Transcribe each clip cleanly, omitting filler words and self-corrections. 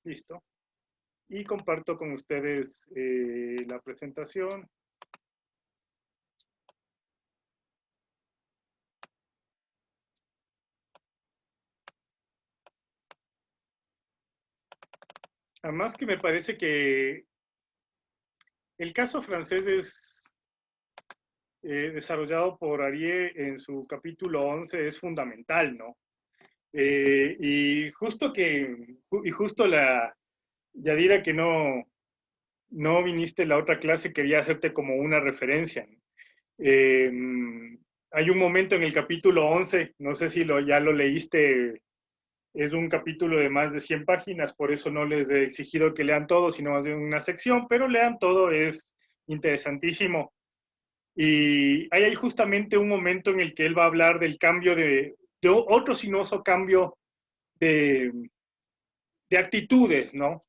Listo. Y comparto con ustedes la presentación. Además que me parece que el caso francés es desarrollado por Arié en su capítulo 11 es fundamental, ¿no? Y justo la Yadira que no viniste la otra clase, quería hacerte como una referencia, ¿no? Eh, Hay un momento en el capítulo 11, no sé si ya lo leíste, es un capítulo de más de 100 páginas, por eso no les he exigido que lean todo, sino más bien una sección, pero lean todo, es interesantísimo. Y hay justamente un momento en el que él va a hablar del cambio de otro sinuoso cambio de, de actitudes, ¿no?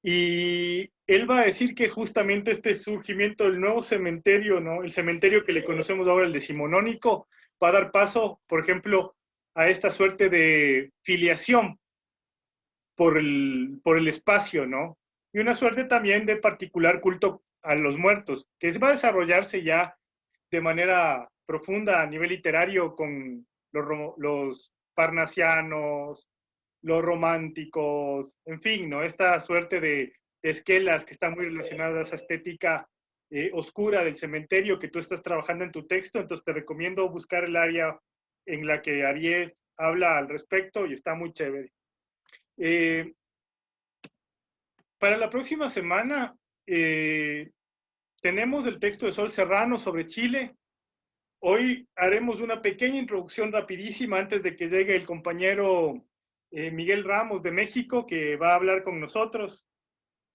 Y él va a decir que justamente este surgimiento del nuevo cementerio, ¿no? El cementerio que le conocemos ahora, el decimonónico, va a dar paso, por ejemplo, a esta suerte de filiación por el espacio, ¿no? Y una suerte también de particular culto a los muertos, que va a desarrollarse ya de manera profunda a nivel literario con los parnasianos, los románticos, en fin, ¿no? Esta suerte de esquelas que están muy relacionadas a esa estética oscura del cementerio que tú estás trabajando en tu texto, entonces te recomiendo buscar el área en la que Ariel habla al respecto y está muy chévere. Eh, para la próxima semana tenemos el texto de Sol Serrano sobre Chile. Hoy haremos una pequeña introducción rapidísima antes de que llegue el compañero Miguel Ramos de México, que va a hablar con nosotros.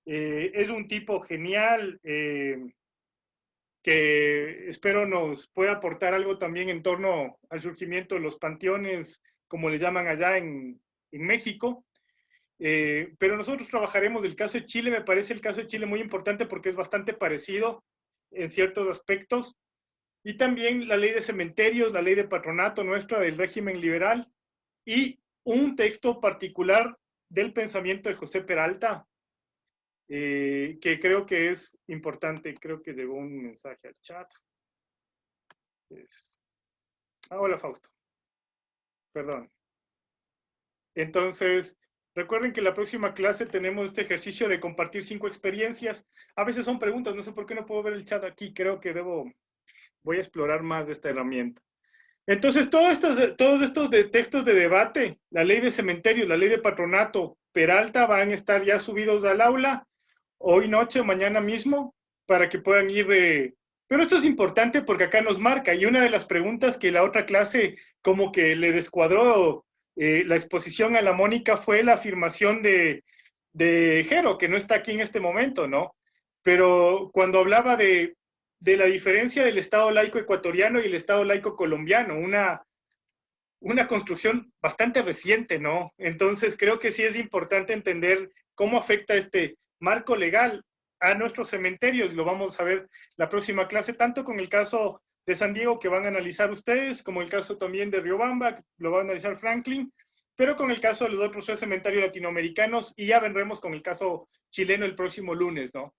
Es un tipo genial que espero nos pueda aportar algo también en torno al surgimiento de los panteones, como le llaman allá en México. Pero nosotros trabajaremos el caso de Chile. Me parece el caso de Chile muy importante porque es bastante parecido en ciertos aspectos. Y también la ley de cementerios, la ley de patronato nuestra del régimen liberal y un texto particular del pensamiento de José Peralta, que creo que es importante. Creo que llegó un mensaje al chat. Es... hola Fausto, perdón. Entonces, recuerden que la próxima clase tenemos este ejercicio de compartir 5 experiencias. A veces son preguntas, no sé por qué no puedo ver el chat aquí, creo que voy a explorar más de esta herramienta. Entonces, todos estos textos de debate, la ley de cementerios, la ley de patronato, Peralta, van a estar ya subidos al aula hoy noche, mañana mismo, para que puedan ir. Pero esto es importante porque acá nos marca, y una de las preguntas que la otra clase como que le descuadró la exposición a la Mónica fue la afirmación de Jero, que no está aquí en este momento, ¿no? Pero cuando hablaba de la diferencia del Estado laico ecuatoriano y el Estado laico colombiano, una construcción bastante reciente, ¿no? Entonces creo que sí es importante entender cómo afecta este marco legal a nuestros cementerios. Lo vamos a ver la próxima clase, tanto con el caso de San Diego que van a analizar ustedes, como el caso también de Riobamba, que lo va a analizar Franklin, pero con el caso de los otros tres cementerios latinoamericanos, y ya vendremos con el caso chileno el próximo lunes, ¿no?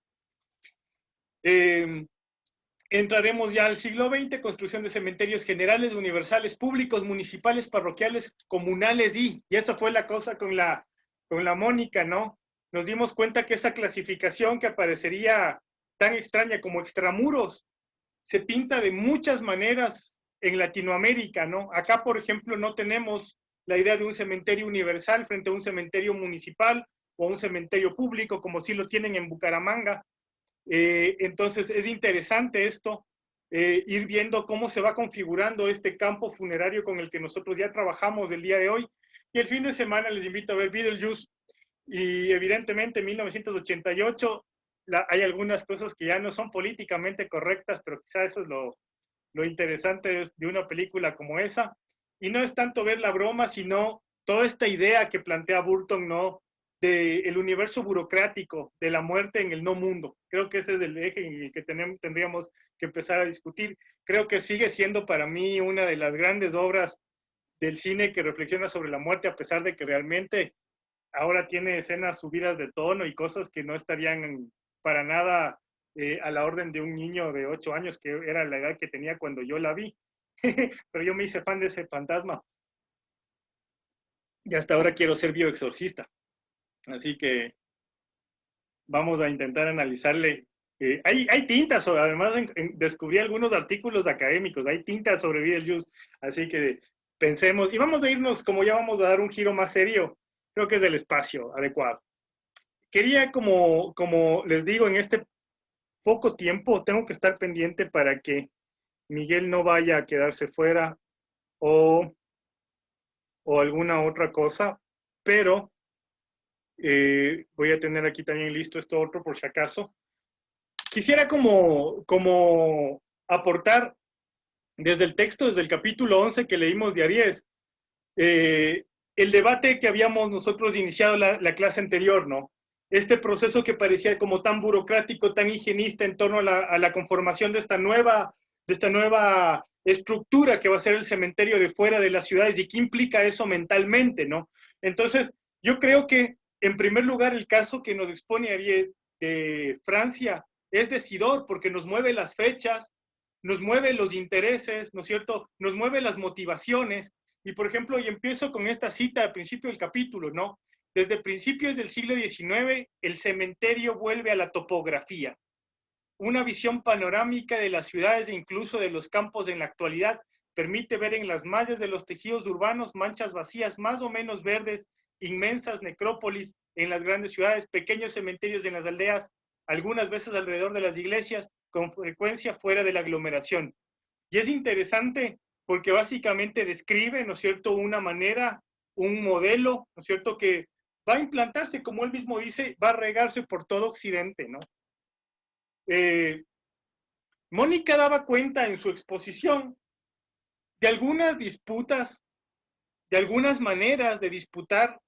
Entraremos ya al siglo XX, construcción de cementerios generales, universales, públicos, municipales, parroquiales, comunales y esa fue la cosa con la Mónica, ¿no? Nos dimos cuenta que esa clasificación que aparecería tan extraña como extramuros se pinta de muchas maneras en Latinoamérica, ¿no? Acá, por ejemplo, no tenemos la idea de un cementerio universal frente a un cementerio municipal o un cementerio público, como sí lo tienen en Bucaramanga. Entonces es interesante esto, ir viendo cómo se va configurando este campo funerario con el que nosotros ya trabajamos el día de hoy. Y el fin de semana les invito a ver Beetlejuice y evidentemente en 1988 hay algunas cosas que ya no son políticamente correctas, pero quizá eso es lo interesante de una película como esa. Y no es tanto ver la broma, sino toda esta idea que plantea Burton, ¿no? Del universo burocrático, de la muerte en el no mundo. Creo que ese es el eje en el que tendríamos que empezar a discutir. Creo que sigue siendo para mí una de las grandes obras del cine que reflexiona sobre la muerte, a pesar de que realmente ahora tiene escenas subidas de tono y cosas que no estarían para nada a la orden de un niño de 8 años, que era la edad que tenía cuando yo la vi. Pero yo me hice fan de ese fantasma. Y hasta ahora quiero ser bioexorcista. Así que vamos a intentar analizarle. Hay tintas, además descubrí algunos artículos académicos, hay tintas sobre Beetlejuice, así que pensemos, y vamos a irnos, como ya vamos a dar un giro más serio, creo que es del espacio adecuado. Quería, como les digo, en este poco tiempo tengo que estar pendiente para que Miguel no vaya a quedarse fuera o alguna otra cosa, pero voy a tener aquí también listo esto otro por si acaso. Quisiera como aportar desde el texto, desde el capítulo 11 que leímos de Aries, el debate que habíamos nosotros iniciado la clase anterior, ¿no? Este proceso que parecía como tan burocrático, tan higienista en torno a la conformación de esta nueva estructura que va a ser el cementerio de fuera de las ciudades y qué implica eso mentalmente, ¿no? Entonces, yo creo que, en primer lugar, el caso que nos expone Ariel de Francia es decidor porque nos mueve las fechas, nos mueve los intereses, ¿no es cierto? Nos mueve las motivaciones. Y, por ejemplo, y empiezo con esta cita al principio del capítulo, ¿no? Desde principios del siglo XIX, el cementerio vuelve a la topografía. Una visión panorámica de las ciudades e incluso de los campos en la actualidad permite ver en las mallas de los tejidos urbanos manchas vacías más o menos verdes, inmensas necrópolis en las grandes ciudades, pequeños cementerios en las aldeas, algunas veces alrededor de las iglesias, con frecuencia fuera de la aglomeración. Y es interesante porque básicamente describe, ¿no es cierto?, una manera, un modelo, ¿no es cierto?, que va a implantarse, como él mismo dice, va a regarse por todo Occidente, ¿no? Mónica daba cuenta en su exposición de algunas disputas, de algunas maneras de disputar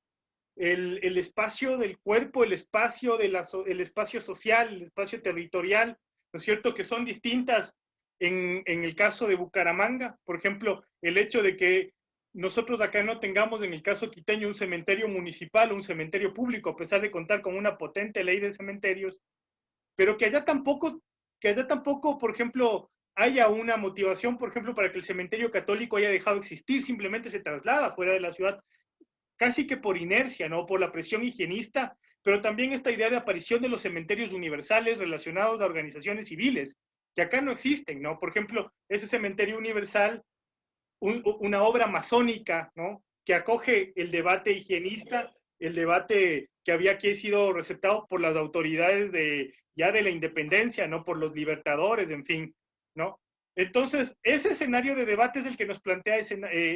el espacio del cuerpo, el espacio social, el espacio territorial, ¿no es cierto?, que son distintas en el caso de Bucaramanga. Por ejemplo, el hecho de que nosotros acá no tengamos en el caso quiteño un cementerio municipal o un cementerio público, a pesar de contar con una potente ley de cementerios, pero que allá tampoco, por ejemplo, haya una motivación, por ejemplo, para que el cementerio católico haya dejado de existir, simplemente se traslada fuera de la ciudad, casi que por inercia, ¿no? Por la presión higienista, pero también esta idea de aparición de los cementerios universales relacionados a organizaciones civiles, que acá no existen, ¿no? Por ejemplo, ese cementerio universal, una obra masónica, ¿no?, que acoge el debate higienista, el debate que había aquí sido receptado por las autoridades ya de la independencia, ¿no?, por los libertadores, en fin, ¿no? Entonces, ese escenario de debate es el que nos plantea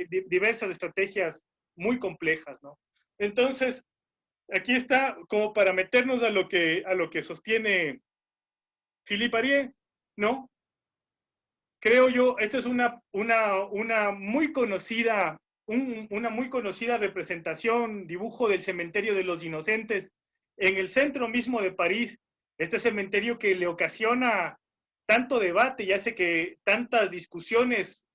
diversas estrategias muy complejas, ¿no? Entonces, aquí está como para meternos a lo que sostiene Philippe Arié, ¿no? Creo yo, esta es una muy conocida, una muy conocida representación, dibujo del cementerio de los inocentes en el centro mismo de París. Este cementerio que le ocasiona tanto debate y hace que tantas discusiones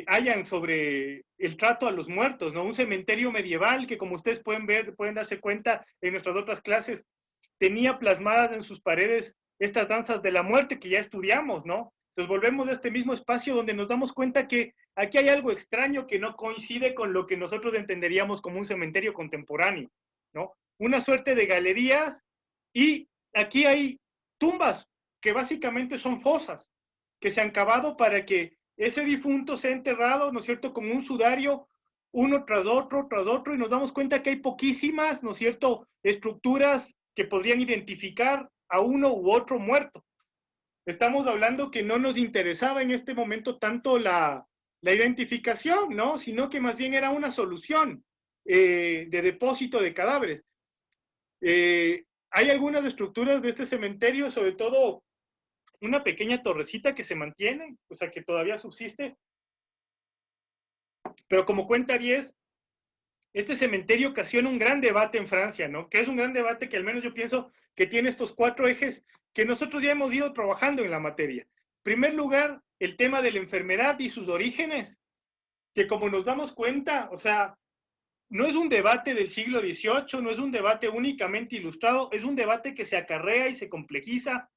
hayan sobre el trato a los muertos, ¿no? Un cementerio medieval que, como ustedes pueden ver, pueden darse cuenta en nuestras otras clases, tenía plasmadas en sus paredes estas danzas de la muerte que ya estudiamos, ¿no? Entonces volvemos a este mismo espacio donde nos damos cuenta que aquí hay algo extraño que no coincide con lo que nosotros entenderíamos como un cementerio contemporáneo, ¿no? Una suerte de galerías y aquí hay tumbas que básicamente son fosas que se han cavado para que ese difunto sea enterrado, ¿no es cierto?, como un sudario, uno tras otro, y nos damos cuenta que hay poquísimas, ¿no es cierto?, estructuras que podrían identificar a uno u otro muerto. Estamos hablando que no nos interesaba en este momento tanto la identificación, ¿no?, sino que más bien era una solución de depósito de cadáveres. Hay algunas estructuras de este cementerio, sobre todo una pequeña torrecita que se mantiene, o sea, que todavía subsiste, pero como cuenta Aries, este cementerio ocasiona un gran debate en Francia, ¿no? Que es un gran debate que al menos yo pienso que tiene estos 4 ejes que nosotros ya hemos ido trabajando en la materia. En primer lugar, el tema de la enfermedad y sus orígenes, que como nos damos cuenta, o sea, no es un debate del siglo XVIII, no es un debate únicamente ilustrado, es un debate que se acarrea y se complejiza.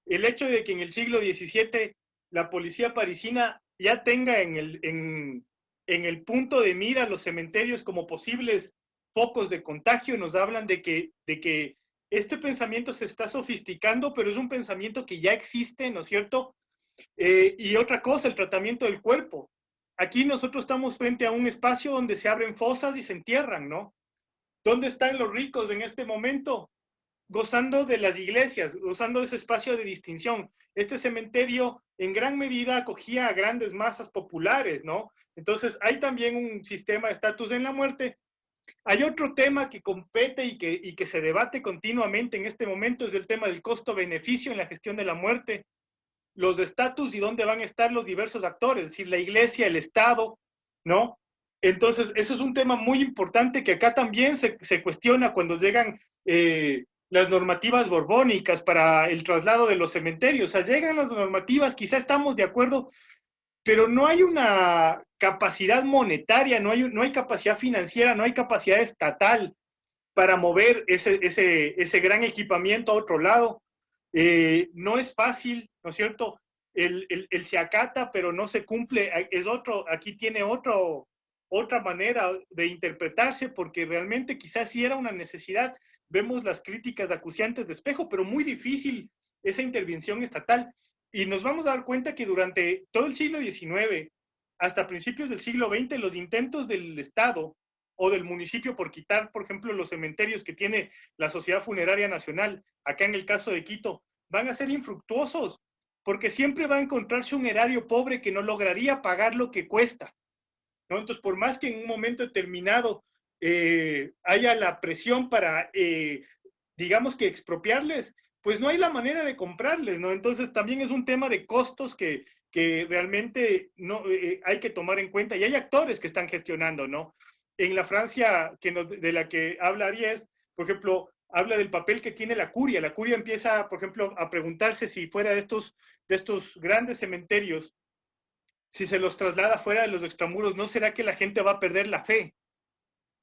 El hecho de que en el siglo XVII la policía parisina ya tenga en el punto de mira los cementerios como posibles focos de contagio, nos hablan de que este pensamiento se está sofisticando, pero es un pensamiento que ya existe, ¿no es cierto? Y otra cosa, el tratamiento del cuerpo. Aquí nosotros estamos frente a un espacio donde se abren fosas y se entierran, ¿no? ¿Dónde están los ricos en este momento? Gozando de las iglesias, gozando de ese espacio de distinción. Este cementerio en gran medida acogía a grandes masas populares, ¿no? Entonces hay también un sistema de estatus en la muerte. Hay otro tema que compete y que se debate continuamente en este momento, es el tema del costo-beneficio en la gestión de la muerte, los de estatus y dónde van a estar los diversos actores, es decir, la iglesia, el Estado, ¿no? Entonces, eso es un tema muy importante que acá también se cuestiona cuando llegan las normativas borbónicas para el traslado de los cementerios. O sea, llegan las normativas, quizá estamos de acuerdo, pero no hay una capacidad monetaria, no hay capacidad financiera, no hay capacidad estatal para mover ese gran equipamiento a otro lado. No es fácil, ¿no es cierto? El se acata, pero no se cumple. Es otro, aquí tiene otra manera de interpretarse, porque realmente quizás sí era una necesidad. Vemos las críticas acuciantes de Espejo, pero muy difícil esa intervención estatal. Y nos vamos a dar cuenta que durante todo el siglo XIX, hasta principios del siglo XX, los intentos del Estado o del municipio por quitar, por ejemplo, los cementerios que tiene la Sociedad Funeraria Nacional, acá en el caso de Quito, van a ser infructuosos, porque siempre va a encontrarse un erario pobre que no lograría pagar lo que cuesta, ¿no? Entonces, por más que en un momento determinado haya la presión para, digamos que expropiarles, pues no hay la manera de comprarles, ¿no? Entonces, también es un tema de costos que realmente no, hay que tomar en cuenta, y hay actores que están gestionando, ¿no? En la Francia de la que habla Aries, por ejemplo, habla del papel que tiene la curia. La curia empieza, por ejemplo, a preguntarse si fuera de estos grandes cementerios, si se los traslada fuera de los extramuros, ¿no será que la gente va a perder la fe?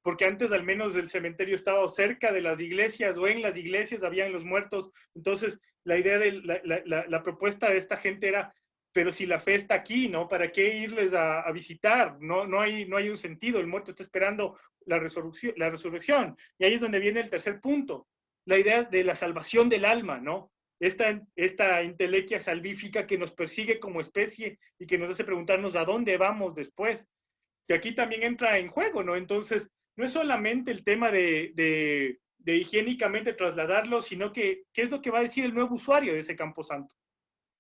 Porque antes al menos el cementerio estaba cerca de las iglesias o en las iglesias habían los muertos. Entonces la idea de la propuesta de esta gente era, pero si la fe está aquí, ¿no? ¿Para qué irles a visitar? No hay un sentido, el muerto está esperando la resurrección. Y ahí es donde viene el tercer punto, la idea de la salvación del alma, ¿no? Esta intelequia salvífica que nos persigue como especie y que nos hace preguntarnos a dónde vamos después, que aquí también entra en juego, ¿no? Entonces, no es solamente el tema de higiénicamente trasladarlo, sino que qué es lo que va a decir el nuevo usuario de ese camposanto.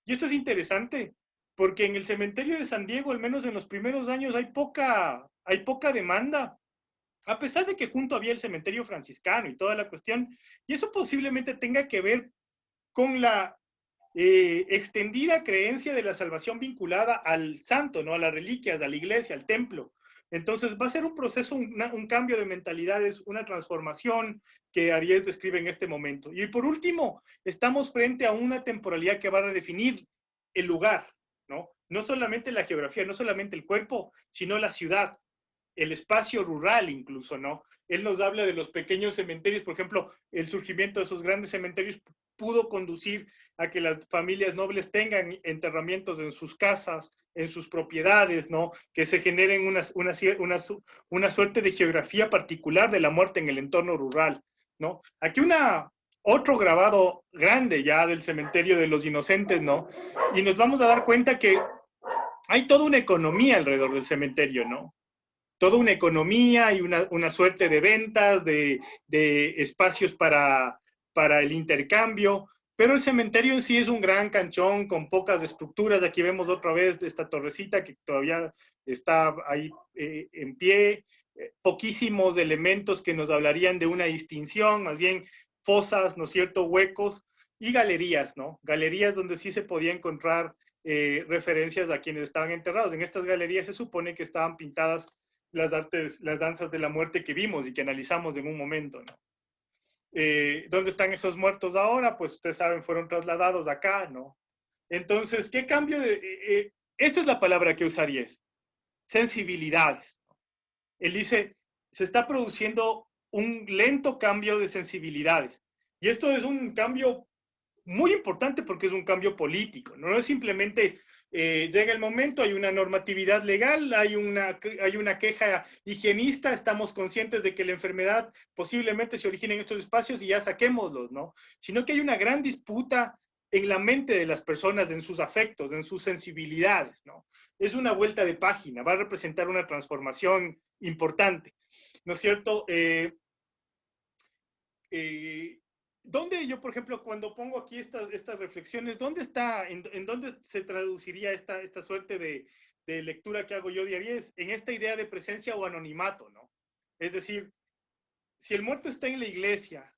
Y esto es interesante, porque en el cementerio de San Diego, al menos en los primeros años, hay poca demanda, a pesar de que junto había el cementerio franciscano y toda la cuestión, y eso posiblemente tenga que ver con la extendida creencia de la salvación vinculada al santo, ¿no? A las reliquias, a la iglesia, al templo. Entonces va a ser un proceso, un cambio de mentalidades, una transformación que Aries describe en este momento. Y por último, estamos frente a una temporalidad que va a redefinir el lugar, ¿no? No solamente la geografía, no solamente el cuerpo, sino la ciudad, el espacio rural incluso, ¿no? Él nos habla de los pequeños cementerios, por ejemplo, el surgimiento de esos grandes cementerios pudo conducir a que las familias nobles tengan enterramientos en sus casas, en sus propiedades, ¿no? Que se generen una suerte de geografía particular de la muerte en el entorno rural, ¿no? Aquí otro grabado grande ya del cementerio de los inocentes, ¿no? Y nos vamos a dar cuenta que hay toda una economía alrededor del cementerio, ¿no? Toda una economía y una suerte de ventas, de espacios para el intercambio, pero el cementerio en sí es un gran canchón con pocas estructuras. Aquí vemos otra vez esta torrecita que todavía está ahí en pie, poquísimos elementos que nos hablarían de una distinción, más bien fosas, ¿no es cierto?, huecos y galerías, ¿no? Galerías donde sí se podía encontrar referencias a quienes estaban enterrados. En estas galerías se supone que estaban pintadas las danzas de la muerte que vimos y que analizamos en un momento, ¿no? ¿Dónde están esos muertos ahora? Pues ustedes saben, fueron trasladados acá, ¿no? Entonces, ¿qué cambio esta es la palabra que usaría, sensibilidades. Él dice, se está produciendo un lento cambio de sensibilidades. Y esto es un cambio muy importante porque es un cambio político, no es simplemente llega el momento, hay una normatividad legal, hay una queja higienista, estamos conscientes de que la enfermedad posiblemente se origina en estos espacios y ya saquémoslos, ¿no? Sino que hay una gran disputa en la mente de las personas, en sus afectos, en sus sensibilidades, ¿no? Es una vuelta de página, va a representar una transformación importante, ¿no es cierto? Eh, ¿Dónde yo, por ejemplo, cuando pongo aquí estas reflexiones, dónde está, en dónde se traduciría esta suerte de lectura que hago yo diaria? Es en esta idea de presencia o anonimato, ¿no? Es decir, si el muerto está en la iglesia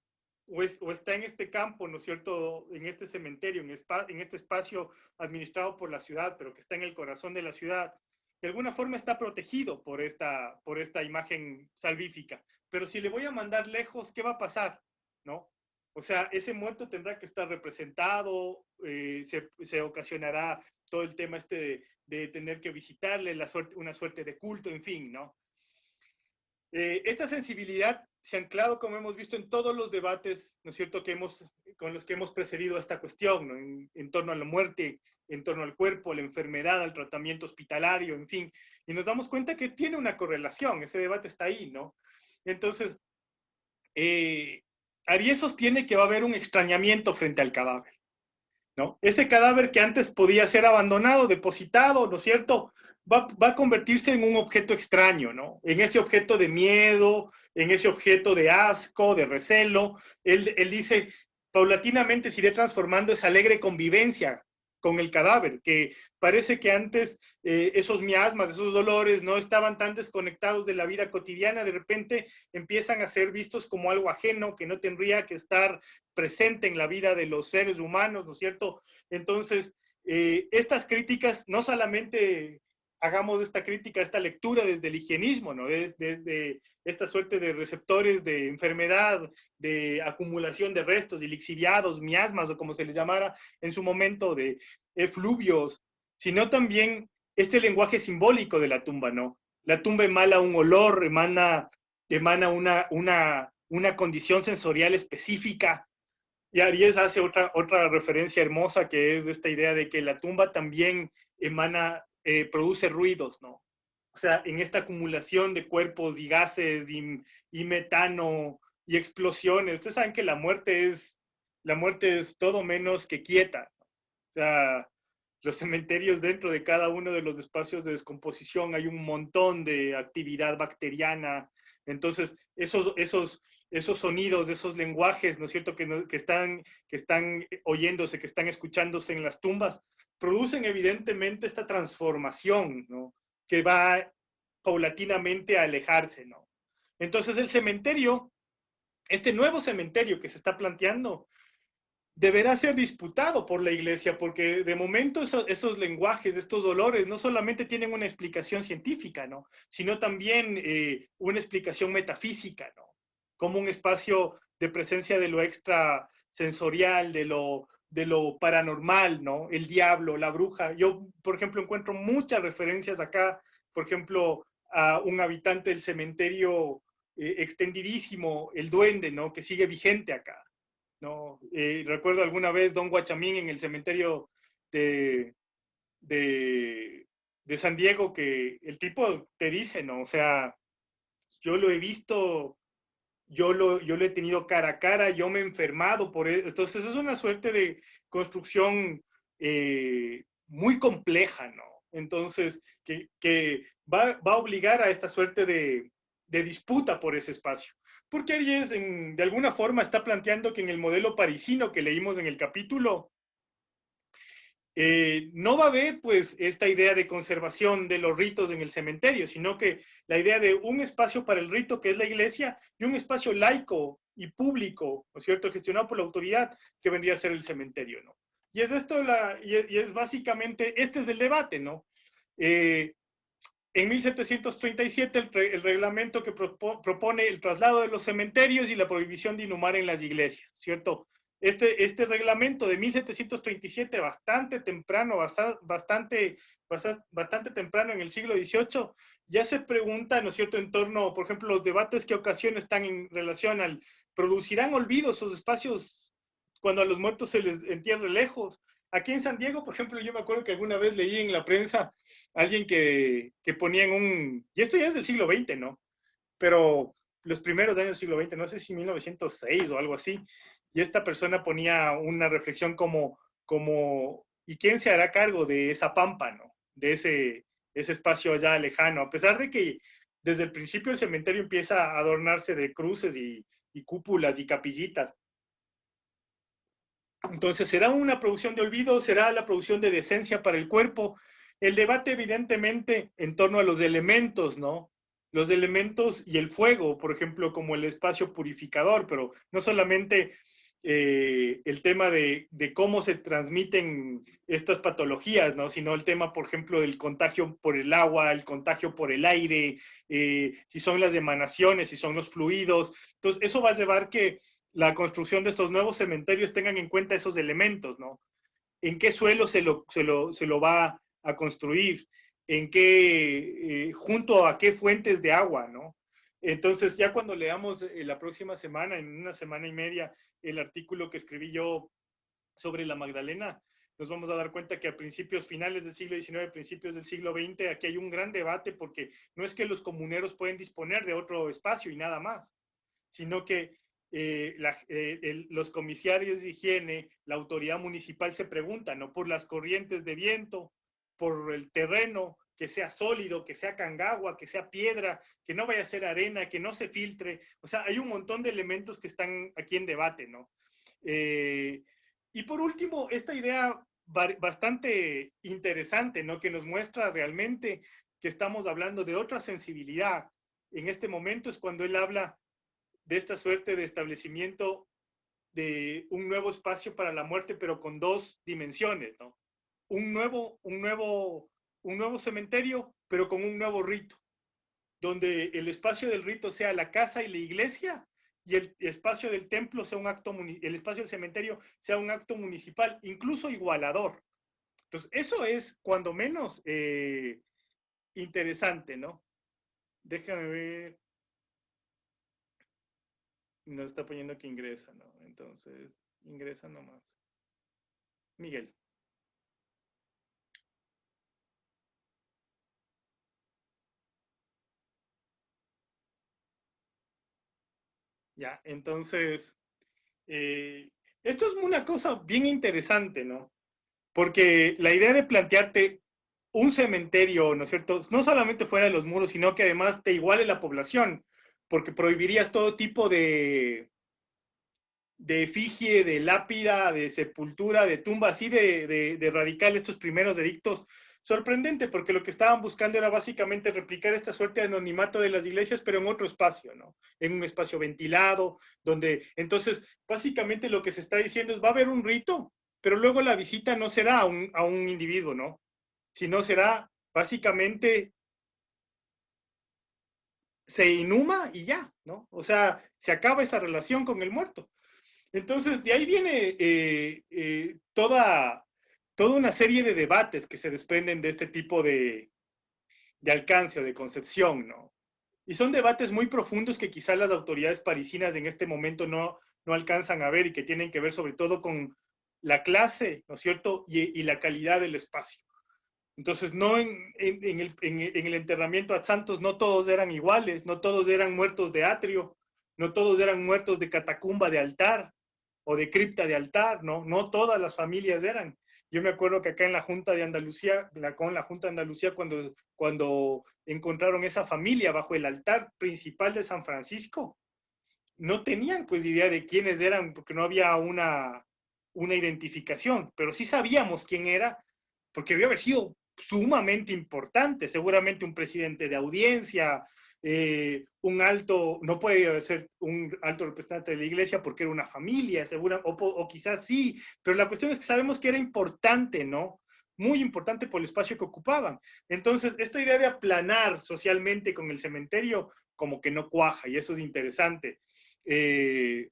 o está en este campo, ¿no es cierto?, en este cementerio, en este espacio administrado por la ciudad, pero que está en el corazón de la ciudad, de alguna forma está protegido por esta imagen salvífica. Pero si le voy a mandar lejos, ¿qué va a pasar? ¿No? O sea, ese muerto tendrá que estar representado, se ocasionará todo el tema de tener que visitarle, una suerte de culto, en fin, ¿no? Esta sensibilidad se ha anclado, como hemos visto, en todos los debates, ¿no es cierto?, con los que hemos precedido a esta cuestión, ¿no? En torno a la muerte, en torno al cuerpo, a la enfermedad, al tratamiento hospitalario, en fin. Y nos damos cuenta que tiene una correlación, ese debate está ahí, ¿no? Entonces, Arié sostiene que va a haber un extrañamiento frente al cadáver, ¿no? Ese cadáver que antes podía ser abandonado, depositado, ¿no es cierto?, va a convertirse en un objeto extraño, ¿no? En ese objeto de miedo, en ese objeto de asco, de recelo. Él dice, paulatinamente se irá transformando esa alegre convivencia con el cadáver, que parece que antes esos miasmas, esos dolores no estaban tan desconectados de la vida cotidiana, de repente empiezan a ser vistos como algo ajeno, que no tendría que estar presente en la vida de los seres humanos, ¿no es cierto? Entonces, estas críticas, no solamente hagamos esta crítica, esta lectura desde el higienismo, ¿no? Desde esta suerte de receptores de enfermedad, de acumulación de restos, de lixiviados, miasmas, o como se les llamara en su momento, de efluvios, sino también este lenguaje simbólico de la tumba, ¿no? La tumba emana un olor, emana una condición sensorial específica. Y Aries hace otra referencia hermosa, que es esta idea de que la tumba también produce ruidos, ¿no? O sea, en esta acumulación de cuerpos y gases y metano y explosiones, ustedes saben que la muerte es todo menos que quieta. O sea, los cementerios, dentro de cada uno de los espacios de descomposición hay un montón de actividad bacteriana. Entonces, esos sonidos, esos lenguajes, ¿no es cierto?, que están oyéndose, que están escuchándose en las tumbas, producen evidentemente esta transformación, ¿no?, que va paulatinamente a alejarse, ¿no? Entonces el cementerio, este nuevo cementerio que se está planteando, deberá ser disputado por la iglesia, porque de momento esos lenguajes, estos dolores, no solamente tienen una explicación científica, ¿no?, sino también una explicación metafísica, ¿no?, como un espacio de presencia de lo extrasensorial, de lo paranormal, ¿no?, el diablo, la bruja. Yo, por ejemplo, encuentro muchas referencias acá, por ejemplo, a un habitante del cementerio extendidísimo, el duende, ¿no?, que sigue vigente acá, ¿no? Recuerdo alguna vez Don Guachamín en el cementerio de, de San Diego, que el tipo te dice, ¿no? O sea, yo lo he visto, yo lo he tenido cara a cara, yo me he enfermado por eso. Entonces es una suerte de construcción muy compleja, ¿no? Entonces, que va a obligar a esta suerte de disputa por ese espacio. Porque Aries, de alguna forma, está planteando que en el modelo parisino que leímos en el capítulo, no va a haber pues esta idea de conservación de los ritos en el cementerio, sino que la idea de un espacio para el rito, que es la iglesia, y un espacio laico y público, ¿no es cierto?, gestionado por la autoridad, que vendría a ser el cementerio, ¿no? Y es esto, y es básicamente, este es el debate, ¿no? En 1737, el reglamento que propone el traslado de los cementerios y la prohibición de inhumar en las iglesias, ¿cierto? este reglamento de 1737, bastante temprano, bastante temprano en el siglo XVIII, ya se pregunta, ¿no es cierto?, en torno, por ejemplo, los debates que ocasionan están en relación al, ¿producirán olvidos sus espacios cuando a los muertos se les entierre lejos? Aquí en San Diego, por ejemplo, yo me acuerdo que alguna vez leí en la prensa a alguien que ponía en un, y esto ya es del siglo XX, ¿no? Pero los primeros años del siglo XX, no sé si 1906 o algo así, y esta persona ponía una reflexión como ¿y quién se hará cargo de esa pampa, ¿no? De ese espacio allá lejano? A pesar de que desde el principio el cementerio empieza a adornarse de cruces y cúpulas y capillitas. Entonces, ¿será una producción de olvido? ¿Será la producción de decencia para el cuerpo? El debate, evidentemente, en torno a los elementos, ¿no? Los elementos y el fuego, por ejemplo, como el espacio purificador, pero no solamente el tema de cómo se transmiten estas patologías, ¿no? Sino el tema, por ejemplo, del contagio por el agua, el contagio por el aire, si son las emanaciones, si son los fluidos. Entonces, eso va a llevar que la construcción de estos nuevos cementerios tengan en cuenta esos elementos, ¿no? ¿En qué suelo se lo va a construir? ¿En qué, junto a qué fuentes de agua, ¿no? Entonces, ya cuando leamos la próxima semana, en una semana y media, el artículo que escribí yo sobre la Magdalena, nos vamos a dar cuenta que a principios finales del siglo XIX, principios del siglo XX, aquí hay un gran debate porque no es que los comuneros pueden disponer de otro espacio y nada más, sino que los comisarios de higiene, la autoridad municipal se preguntan, ¿no? Por las corrientes de viento, por el terreno, que sea sólido, que sea cangagua, que sea piedra, que no vaya a ser arena, que no se filtre. O sea, hay un montón de elementos que están aquí en debate, ¿no? Y por último, esta idea bastante interesante, ¿no? Que nos muestra realmente que estamos hablando de otra sensibilidad. En este momento es cuando él habla de esta suerte de establecimiento de un nuevo espacio para la muerte, pero con dos dimensiones, ¿no? Un nuevo cementerio, pero con un nuevo rito, donde el espacio del rito sea la casa y la iglesia, y el espacio del templo sea un acto, el espacio del cementerio sea un acto municipal, incluso igualador. Entonces, eso es cuando menos interesante, ¿no? Déjame ver. Nos está poniendo que ingresa, ¿no? Entonces, ingresa nomás. Miguel. Ya, entonces, eh, esto es una cosa bien interesante, ¿no? Porque la idea de plantearte un cementerio, ¿no es cierto? No solamente fuera de los muros, sino que además te iguale la población, porque prohibirías todo tipo de efigie, de lápida, de sepultura, de tumba, así de radical estos primeros edictos. Sorprendente, porque lo que estaban buscando era básicamente replicar esta suerte de anonimato de las iglesias, pero en otro espacio, ¿no? En un espacio ventilado, donde entonces básicamente lo que se está diciendo es va a haber un rito, pero luego la visita no será a un individuo, ¿no? Sino será básicamente se inhuma y ya, ¿no? O sea, se acaba esa relación con el muerto. Entonces, de ahí viene toda una serie de debates que se desprenden de este tipo de alcance o de concepción, ¿no? Y son debates muy profundos que quizás las autoridades parisinas en este momento no alcanzan a ver y que tienen que ver sobre todo con la clase, ¿no es cierto? Y la calidad del espacio. Entonces, no en el enterramiento a Santos no todos eran iguales, no todos eran muertos de atrio, no todos eran muertos de catacumba de altar o de cripta de altar, ¿no? No todas las familias eran. Yo me acuerdo que acá en la Junta de Andalucía, con la Junta de Andalucía, cuando encontraron esa familia bajo el altar principal de San Francisco, no tenían pues idea de quiénes eran porque no había una identificación, pero sí sabíamos quién era porque debió haber sido sumamente importante, seguramente un presidente de audiencia, un alto, no puede ser un alto representante de la iglesia porque era una familia, segura, o quizás sí, pero la cuestión es que sabemos que era importante, ¿no? Muy importante por el espacio que ocupaban. Entonces, esta idea de aplanar socialmente con el cementerio como que no cuaja y eso es interesante. Eh,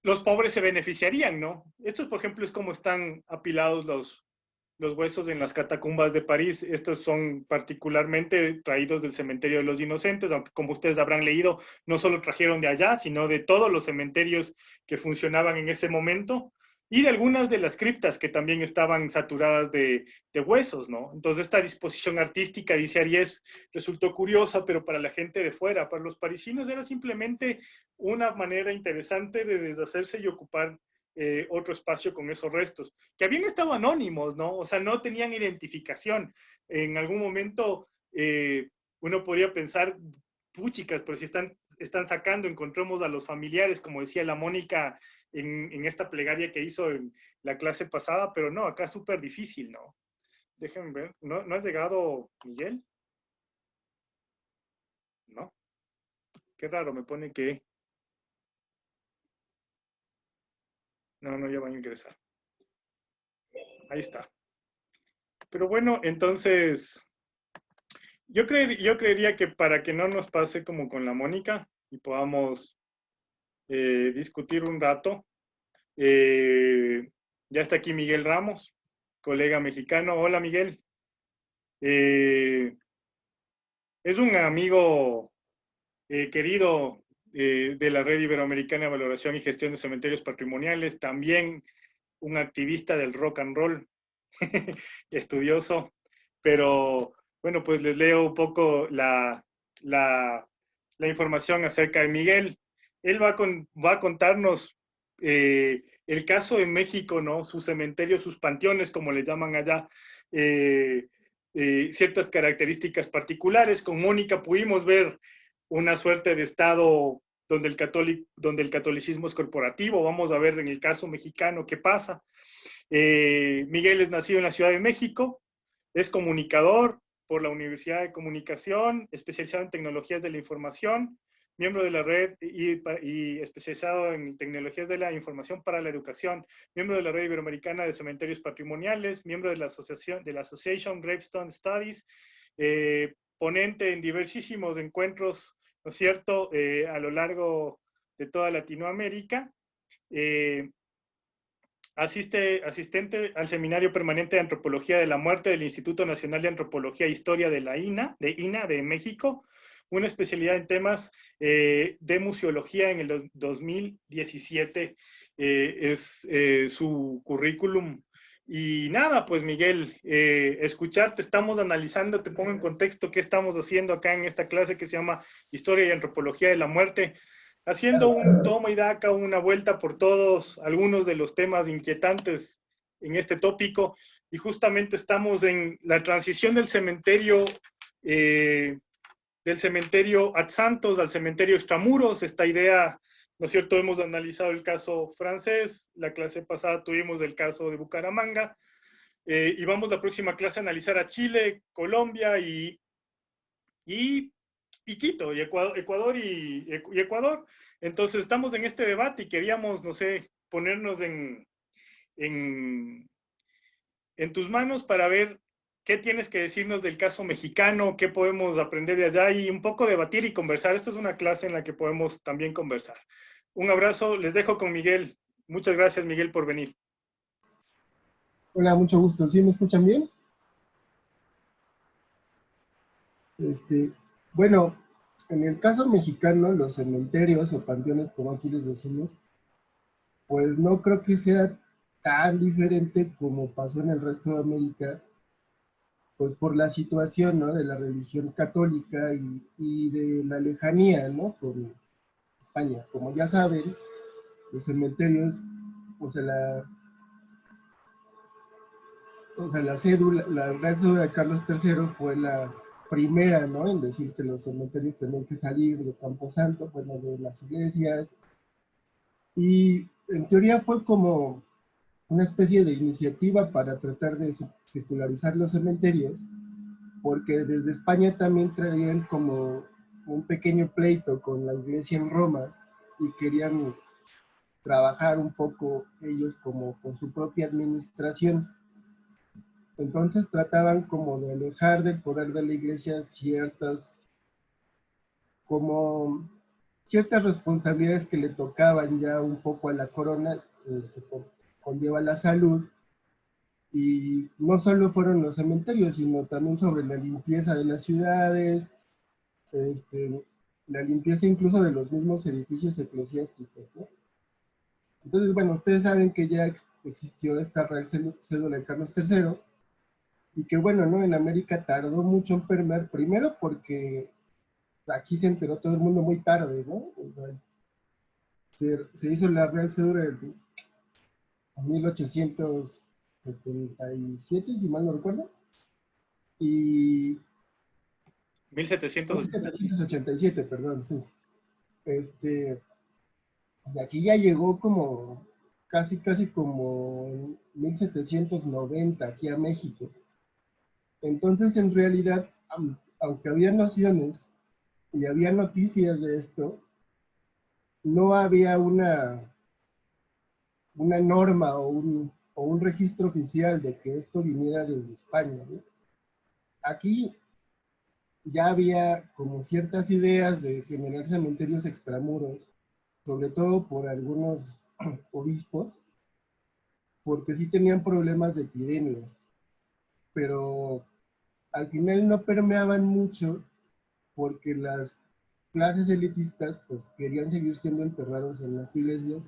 los pobres se beneficiarían, ¿no? Estos, por ejemplo, es como están apilados los huesos en las catacumbas de París. Estos son particularmente traídos del cementerio de los inocentes, aunque como ustedes habrán leído, no solo trajeron de allá, sino de todos los cementerios que funcionaban en ese momento y de algunas de las criptas que también estaban saturadas de huesos, ¿no? Entonces esta disposición artística, dice Aries, resultó curiosa, pero para la gente de fuera, para los parisinos era simplemente una manera interesante de deshacerse y ocupar otro espacio con esos restos, que habían estado anónimos, ¿no? O sea, no tenían identificación. En algún momento uno podría pensar, puchicas, pero si están sacando, encontramos a los familiares, como decía la Mónica en esta plegaria que hizo en la clase pasada, pero no, acá es súper difícil, ¿no? Déjenme ver, ¿no ha llegado Miguel? No, qué raro, me pone que... No, ya van a ingresar. Ahí está. Pero bueno, entonces, yo creería que para que no nos pase como con la Mónica y podamos discutir un rato, eh, ya está aquí Miguel Ramos, colega mexicano. Hola Miguel. Eh, es un amigo querido de la Red Iberoamericana de Valoración y Gestión de Cementerios Patrimoniales, también un activista del rock and roll, estudioso, pero bueno, pues les leo un poco la, la información acerca de Miguel. Él va a contarnos el caso de México, ¿no? Sus cementerios, sus panteones, como le llaman allá, eh, ciertas características particulares. Con Mónica pudimos ver una suerte de estado donde el catolicismo es corporativo. Vamos a ver en el caso mexicano qué pasa. Miguel es nacido en la Ciudad de México, es comunicador por la Universidad de Comunicación, especializado en tecnologías de la información, miembro de la red y especializado en tecnologías de la información para la educación, miembro de la red iberoamericana de cementerios patrimoniales, miembro de la Association Gravestone Studies, ponente en diversísimos encuentros, ¿no es cierto?, a lo largo de toda Latinoamérica. Eh, asistente al Seminario Permanente de Antropología de la Muerte del Instituto Nacional de Antropología e Historia de la INA de México, una especialidad en temas de museología en el 2017 es su currículum. Y nada, pues Miguel, escucharte, estamos analizando, te pongo en contexto qué estamos haciendo acá en esta clase que se llama Historia y Antropología de la Muerte, haciendo un toma y daca, una vuelta por todos algunos de los temas inquietantes en este tópico, y justamente estamos en la transición del cementerio Ad Santos al cementerio Extramuros. Esta idea, ¿no es cierto? Hemos analizado el caso francés, la clase pasada tuvimos el caso de Bucaramanga, y vamos la próxima clase a analizar a Chile, Colombia y Quito, y Ecuador y Ecuador. Entonces estamos en este debate y queríamos, no sé, ponernos en, en tus manos para ver qué tienes que decirnos del caso mexicano, qué podemos aprender de allá y un poco debatir y conversar. Esta es una clase en la que podemos también conversar. Un abrazo, les dejo con Miguel. Muchas gracias, Miguel, por venir. Hola, mucho gusto. ¿Sí me escuchan bien? Este, bueno, en el caso mexicano, los cementerios o panteones, como aquí les decimos, pues no creo que sea tan diferente como pasó en el resto de América, pues por la situación, ¿no? De la religión católica y de la lejanía, ¿no? Con España. Como ya saben, los cementerios, o sea, la cédula, la Real Cédula de Carlos III fue la primera, ¿no? En decir que los cementerios tenían que salir de Camposanto, bueno, de las iglesias. Y en teoría fue como una especie de iniciativa para tratar de secularizar los cementerios, porque desde España también traían como un pequeño pleito con la iglesia en Roma y querían trabajar un poco ellos como con su propia administración. Entonces trataban como de alejar del poder de la iglesia ciertas como ciertas responsabilidades que le tocaban ya un poco a la corona, que conlleva la salud, y no solo fueron los cementerios, sino también sobre la limpieza de las ciudades, la limpieza incluso de los mismos edificios eclesiásticos, ¿no? Entonces, bueno, ustedes saben que ya existió esta Real Cédula de Carlos III, y que bueno, ¿no? En América tardó mucho en permear, primero porque aquí se enteró todo el mundo muy tarde, ¿no? O sea, se hizo la Real Cédula en 1877, si mal no recuerdo, y 1787. 1787, perdón, sí. De aquí ya llegó como casi como en 1790 aquí a México. Entonces, en realidad, aunque había nociones y había noticias de esto, no había una norma o un registro oficial de que esto viniera desde España, ¿no? Aquí ya había como ciertas ideas de generar cementerios extramuros, sobre todo por algunos obispos, porque sí tenían problemas de epidemias, pero al final no permeaban mucho porque las clases elitistas pues querían seguir siendo enterrados en las iglesias,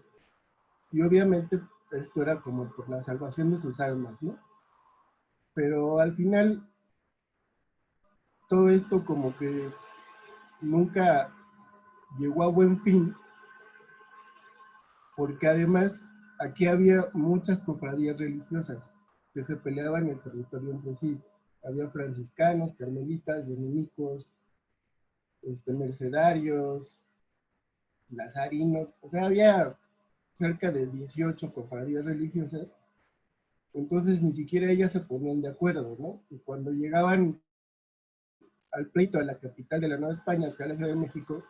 y obviamente esto era como por la salvación de sus almas, ¿no? Pero al final todo esto como que nunca llegó a buen fin, porque además aquí había muchas cofradías religiosas que se peleaban el territorio entre sí. Había franciscanos, carmelitas, dominicos, mercedarios, lazarinos, o sea, había cerca de 18 cofradías religiosas, entonces ni siquiera ellas se ponían de acuerdo, ¿no? Y cuando llegaban al pleito a la capital de la Nueva España, acá a la Ciudad de México,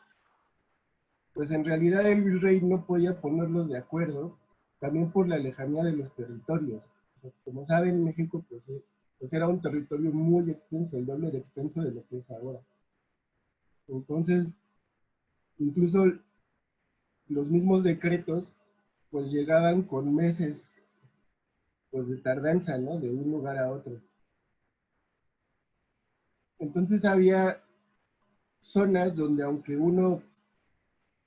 pues en realidad el virrey no podía ponerlos de acuerdo, también por la lejanía de los territorios. O sea, como saben, México pues era un territorio muy extenso, el doble de extenso de lo que es ahora. Entonces, incluso los mismos decretos pues llegaban con meses pues de tardanza, ¿no? De un lugar a otro. Entonces había zonas donde aunque uno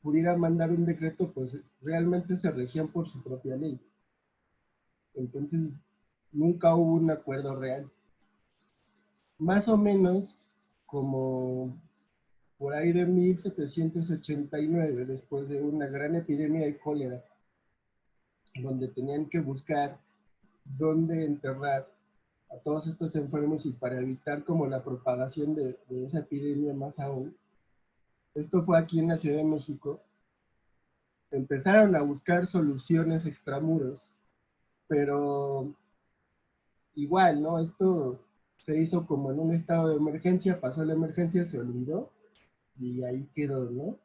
pudiera mandar un decreto, pues realmente se regían por su propia ley. Entonces nunca hubo un acuerdo real. Más o menos como por ahí de 1789, después de una gran epidemia de cólera, donde tenían que buscar dónde enterrar a todos estos enfermos y para evitar como la propagación de esa epidemia más aún. Esto fue aquí en la Ciudad de México. Empezaron a buscar soluciones extramuros, pero igual, ¿no? Esto se hizo como en un estado de emergencia, pasó la emergencia, se olvidó y ahí quedó, ¿no?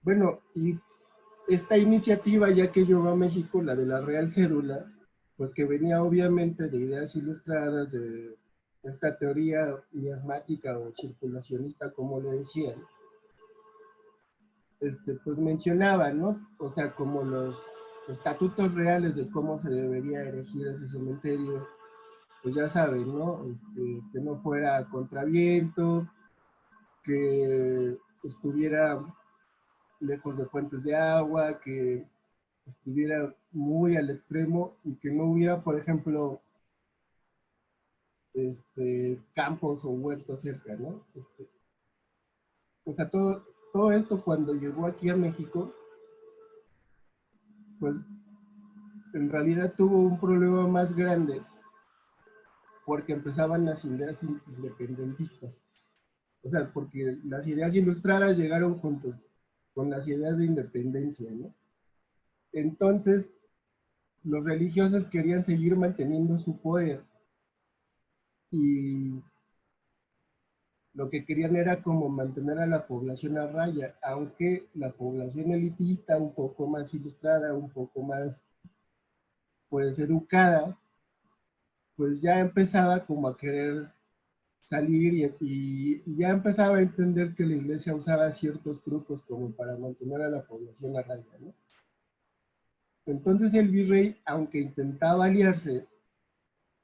Bueno, y esta iniciativa, ya que llegó a México, la de la Real Cédula, pues que venía obviamente de ideas ilustradas, de esta teoría miasmática o circulacionista, como le decían, pues mencionaba, ¿no? O sea, como los estatutos reales de cómo se debería erigir ese cementerio, pues ya saben, ¿no? Que no fuera contraviento, que estuviera lejos de fuentes de agua, que estuviera muy al extremo y que no hubiera, por ejemplo, campos o huertos cerca, ¿no? O sea, todo esto cuando llegó aquí a México, pues en realidad tuvo un problema más grande porque empezaban las ideas independentistas. O sea, porque las ideas ilustradas llegaron junto con las ideas de independencia, ¿no? Entonces, los religiosos querían seguir manteniendo su poder y lo que querían era como mantener a la población a raya, aunque la población elitista, un poco más ilustrada, un poco más, pues, educada, pues ya empezaba como a querer salir y ya empezaba a entender que la iglesia usaba ciertos trucos como para mantener a la población a raya, ¿no? Entonces el virrey, aunque intentaba aliarse,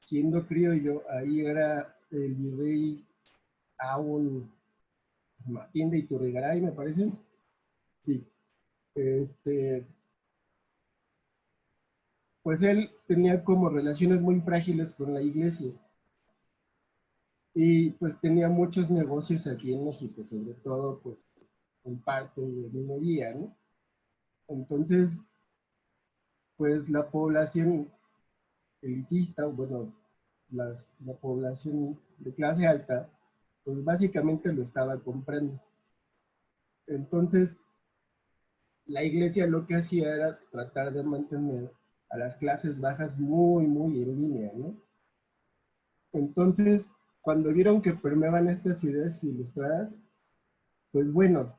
siendo criollo, ahí era el virrey aún Martín de Iturrigaray, me parece. Sí. Este, pues él tenía como relaciones muy frágiles con la iglesia y pues tenía muchos negocios aquí en México, sobre todo pues en parte de minería, ¿no? Entonces, pues la población elitista, bueno, la población de clase alta, pues básicamente lo estaba comprando. Entonces, la iglesia lo que hacía era tratar de mantener a las clases bajas muy, muy en línea, ¿no? Entonces, cuando vieron que permeaban estas ideas ilustradas, pues bueno,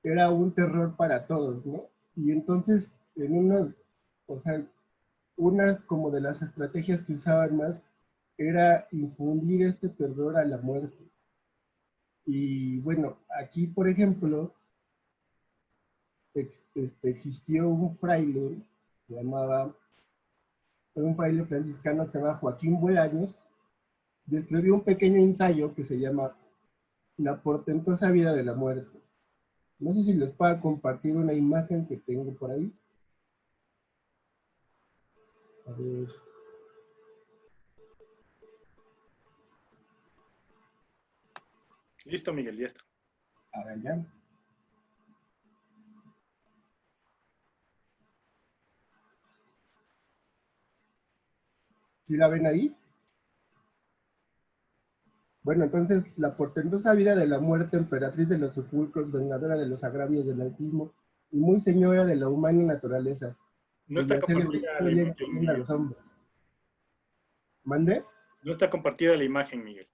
era un terror para todos, ¿no? Y entonces, en una, o sea, unas como de las estrategias que usaban más era infundir este terror a la muerte. Y bueno, aquí, por ejemplo, existió un fraile, se llamaba, un fraile franciscano que se llama Joaquín Bolaños, y escribió un pequeño ensayo que se llama La portentosa vida de la muerte. No sé si les puedo compartir una imagen que tengo por ahí. A ver, Listo, Miguel, ya está. a ver ya. ¿Sí la ven ahí? Bueno, entonces, la portentosa vida de la muerte, emperatriz de los sepulcros, vengadora de los agravios del altismo, y muy señora de la humana naturaleza, No está cuya célebre compartida la historia imagen, gobierna a Miguel. los hombres. ¿Mande? No está compartida la imagen, Miguel.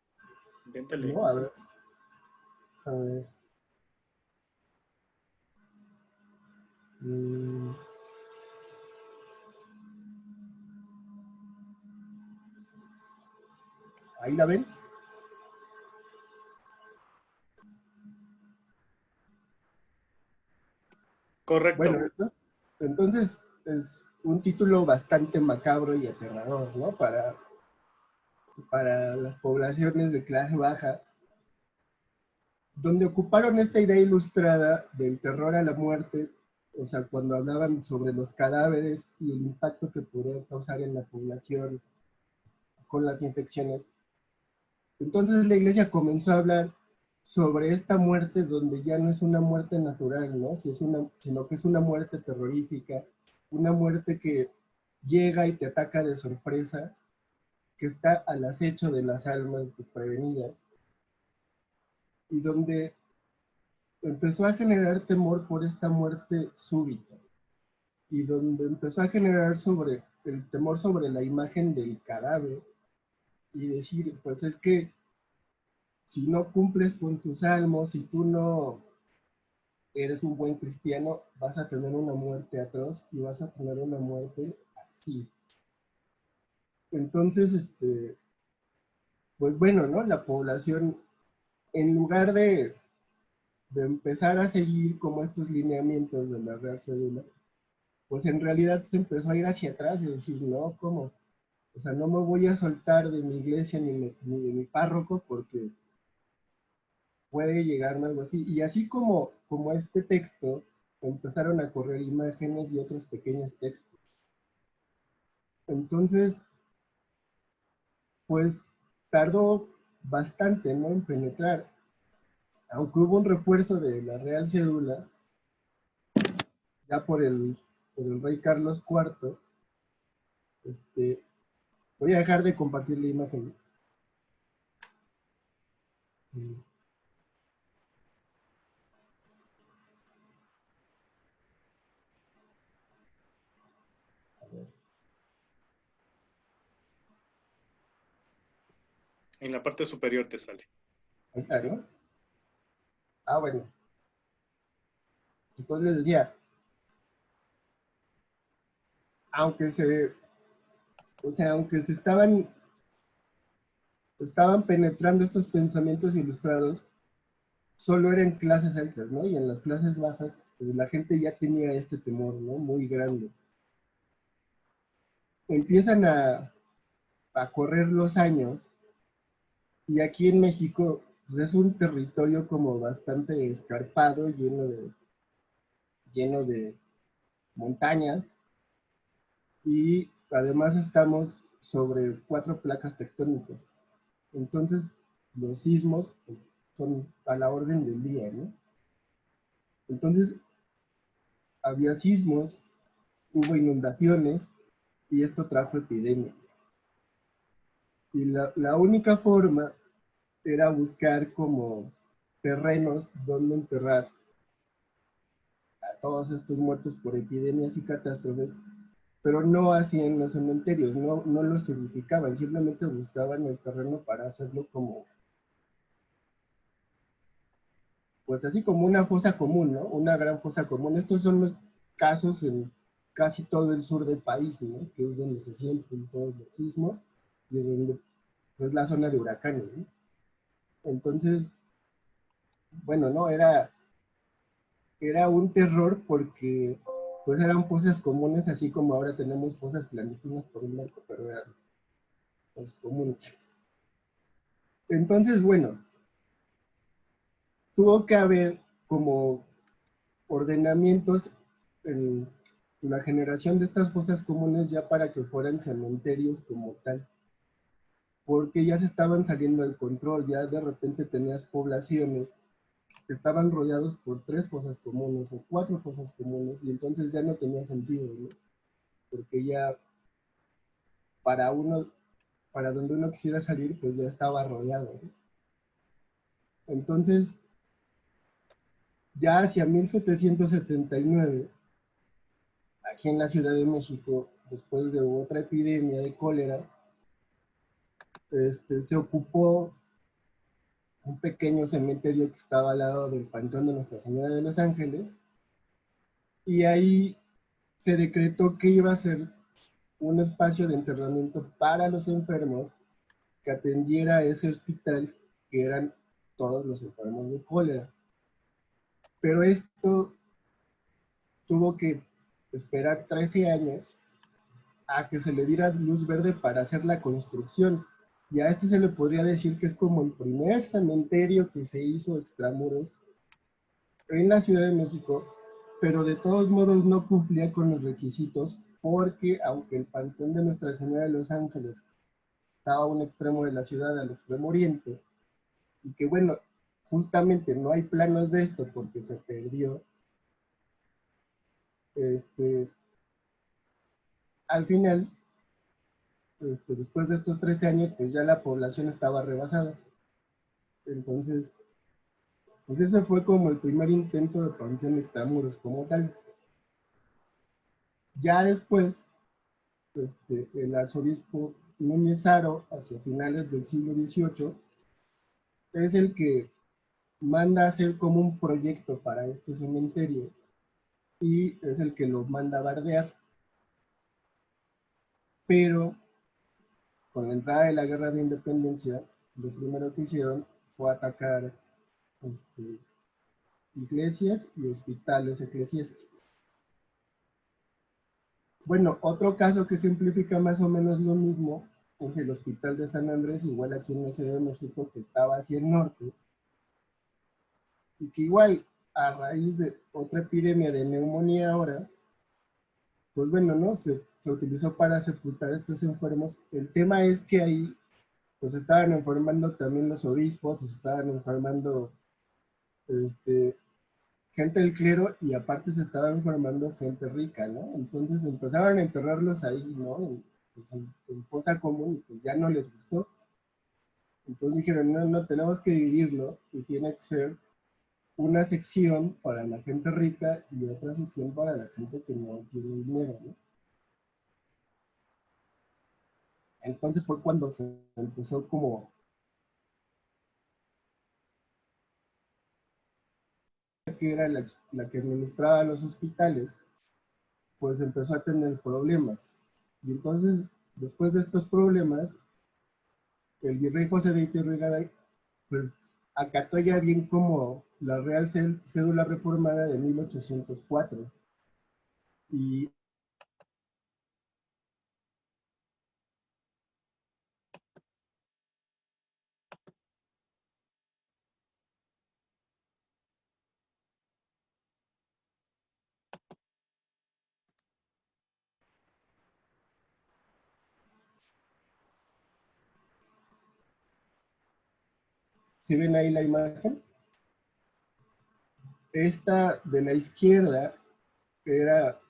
Inténtale. No, a ver. Mm, ¿ahí la ven? Bueno, Correcto. entonces es un título bastante macabro y aterrador, ¿no? Para las poblaciones de clase baja, donde ocuparon esta idea ilustrada del terror a la muerte, o sea, cuando hablaban sobre los cadáveres y el impacto que podría causar en la población con las infecciones. Entonces la iglesia comenzó a hablar sobre esta muerte donde ya no es una muerte natural, ¿no? Sino que es una muerte terrorífica, una muerte que llega y te ataca de sorpresa, que está al acecho de las almas desprevenidas y donde empezó a generar temor por esta muerte súbita y donde empezó a generar sobre el temor sobre la imagen del cadáver y decir, pues es que si no cumples con tus salmos, si tú no eres un buen cristiano, vas a tener una muerte atroz y vas a tener una muerte así. Entonces, pues bueno, ¿no? La población, en lugar de empezar a seguir como estos lineamientos de la Real Cédula, pues en realidad se empezó a ir hacia atrás y decir, no, ¿cómo? O sea, no me voy a soltar de mi iglesia ni de mi párroco porque puede llegarme algo así. Y así como este texto, empezaron a correr imágenes y otros pequeños textos. Entonces, pues tardó bastante, ¿no? En penetrar. Aunque hubo un refuerzo de la Real Cédula, ya por el rey Carlos IV, este, voy a dejar de compartir la imagen. A ver, En la parte superior te sale. ahí está, ¿no? Ah, bueno. Entonces les decía, aunque se, o sea, aunque se estaban estaban penetrando estos pensamientos ilustrados solo eran clases altas, ¿no? Y en las clases bajas, pues la gente ya tenía este temor, ¿no? Muy grande. Empiezan a correr los años y aquí en México pues es un territorio como bastante escarpado, lleno de montañas y además estamos sobre 4 placas tectónicas. Entonces los sismos pues, son a la orden del día, ¿no? Entonces había sismos, hubo inundaciones y esto trajo epidemias. Y la única forma era buscar como terrenos donde enterrar a todos estos muertos por epidemias y catástrofes, pero no hacían los cementerios, no los edificaban, simplemente buscaban el terreno para hacerlo como, pues así como una fosa común, ¿no? Una gran fosa común. Estos son los casos en casi todo el sur del país, ¿no? Que es donde se sienten todos los sismos y donde pues, es la zona de huracanes, ¿no? Entonces, bueno, no, era un terror porque pues eran fosas comunes, así como ahora tenemos fosas clandestinas por el narco, pero eran pues, comunes. Entonces, bueno, tuvo que haber como ordenamientos en la generación de estas fosas comunes ya para que fueran cementerios como tal, porque ya se estaban saliendo del control, ya de repente tenías poblaciones que estaban rodeados por 3 fosas comunes o 4 fosas comunes y entonces ya no tenía sentido, ¿no? Porque ya para uno, para donde uno quisiera salir, pues ya estaba rodeado, ¿no? Entonces, ya hacia 1779, aquí en la Ciudad de México, después de otra epidemia de cólera, se ocupó un pequeño cementerio que estaba al lado del Panteón de Nuestra Señora de los Ángeles, y ahí se decretó que iba a ser un espacio de enterramiento para los enfermos que atendiera a ese hospital que eran todos los enfermos de cólera. Pero esto tuvo que esperar 13 años a que se le diera luz verde para hacer la construcción. Y a este se le podría decir que es como el primer cementerio que se hizo extramuros en la Ciudad de México, pero de todos modos no cumplía con los requisitos porque aunque el Panteón de Nuestra Señora de los Ángeles estaba a un extremo de la ciudad, al extremo oriente, y que bueno, justamente no hay planos de esto porque se perdió, al final, después de estos 13 años, pues ya la población estaba rebasada. Entonces, pues ese fue como el primer intento de panteón extramuros como tal. Ya después, el arzobispo Núñez Haro, hacia finales del siglo XVIII, es el que manda hacer como un proyecto para este cementerio y es el que lo manda a bardear. Pero con la entrada de la guerra de independencia, lo primero que hicieron fue atacar este, iglesias y hospitales eclesiásticos. Bueno, otro caso que ejemplifica más o menos lo mismo es el Hospital de San Andrés, igual aquí en la Ciudad de México, que estaba hacia el norte, y que igual a raíz de otra epidemia de neumonía ahora, pues bueno, ¿no? Se utilizó para sepultar a estos enfermos. El tema es que ahí pues estaban enfermando también los obispos, se estaban enfermando este, gente del clero y aparte se estaba enfermando gente rica, ¿no? Entonces empezaron a enterrarlos ahí, ¿no? Pues en fosa común y pues ya no les gustó. Entonces dijeron, no, no, tenemos que dividirlo y tiene que ser una sección para la gente rica y otra sección para la gente que no tiene dinero, ¿no? Entonces fue cuando se empezó como que era la que administraba los hospitales, pues empezó a tener problemas. Y entonces, después de estos problemas, el virrey José de Iturrigaray, pues acató ya bien como la Real Cédula Reformada de 1804. Y ¿sí ven ahí la imagen? Esta de la izquierda era,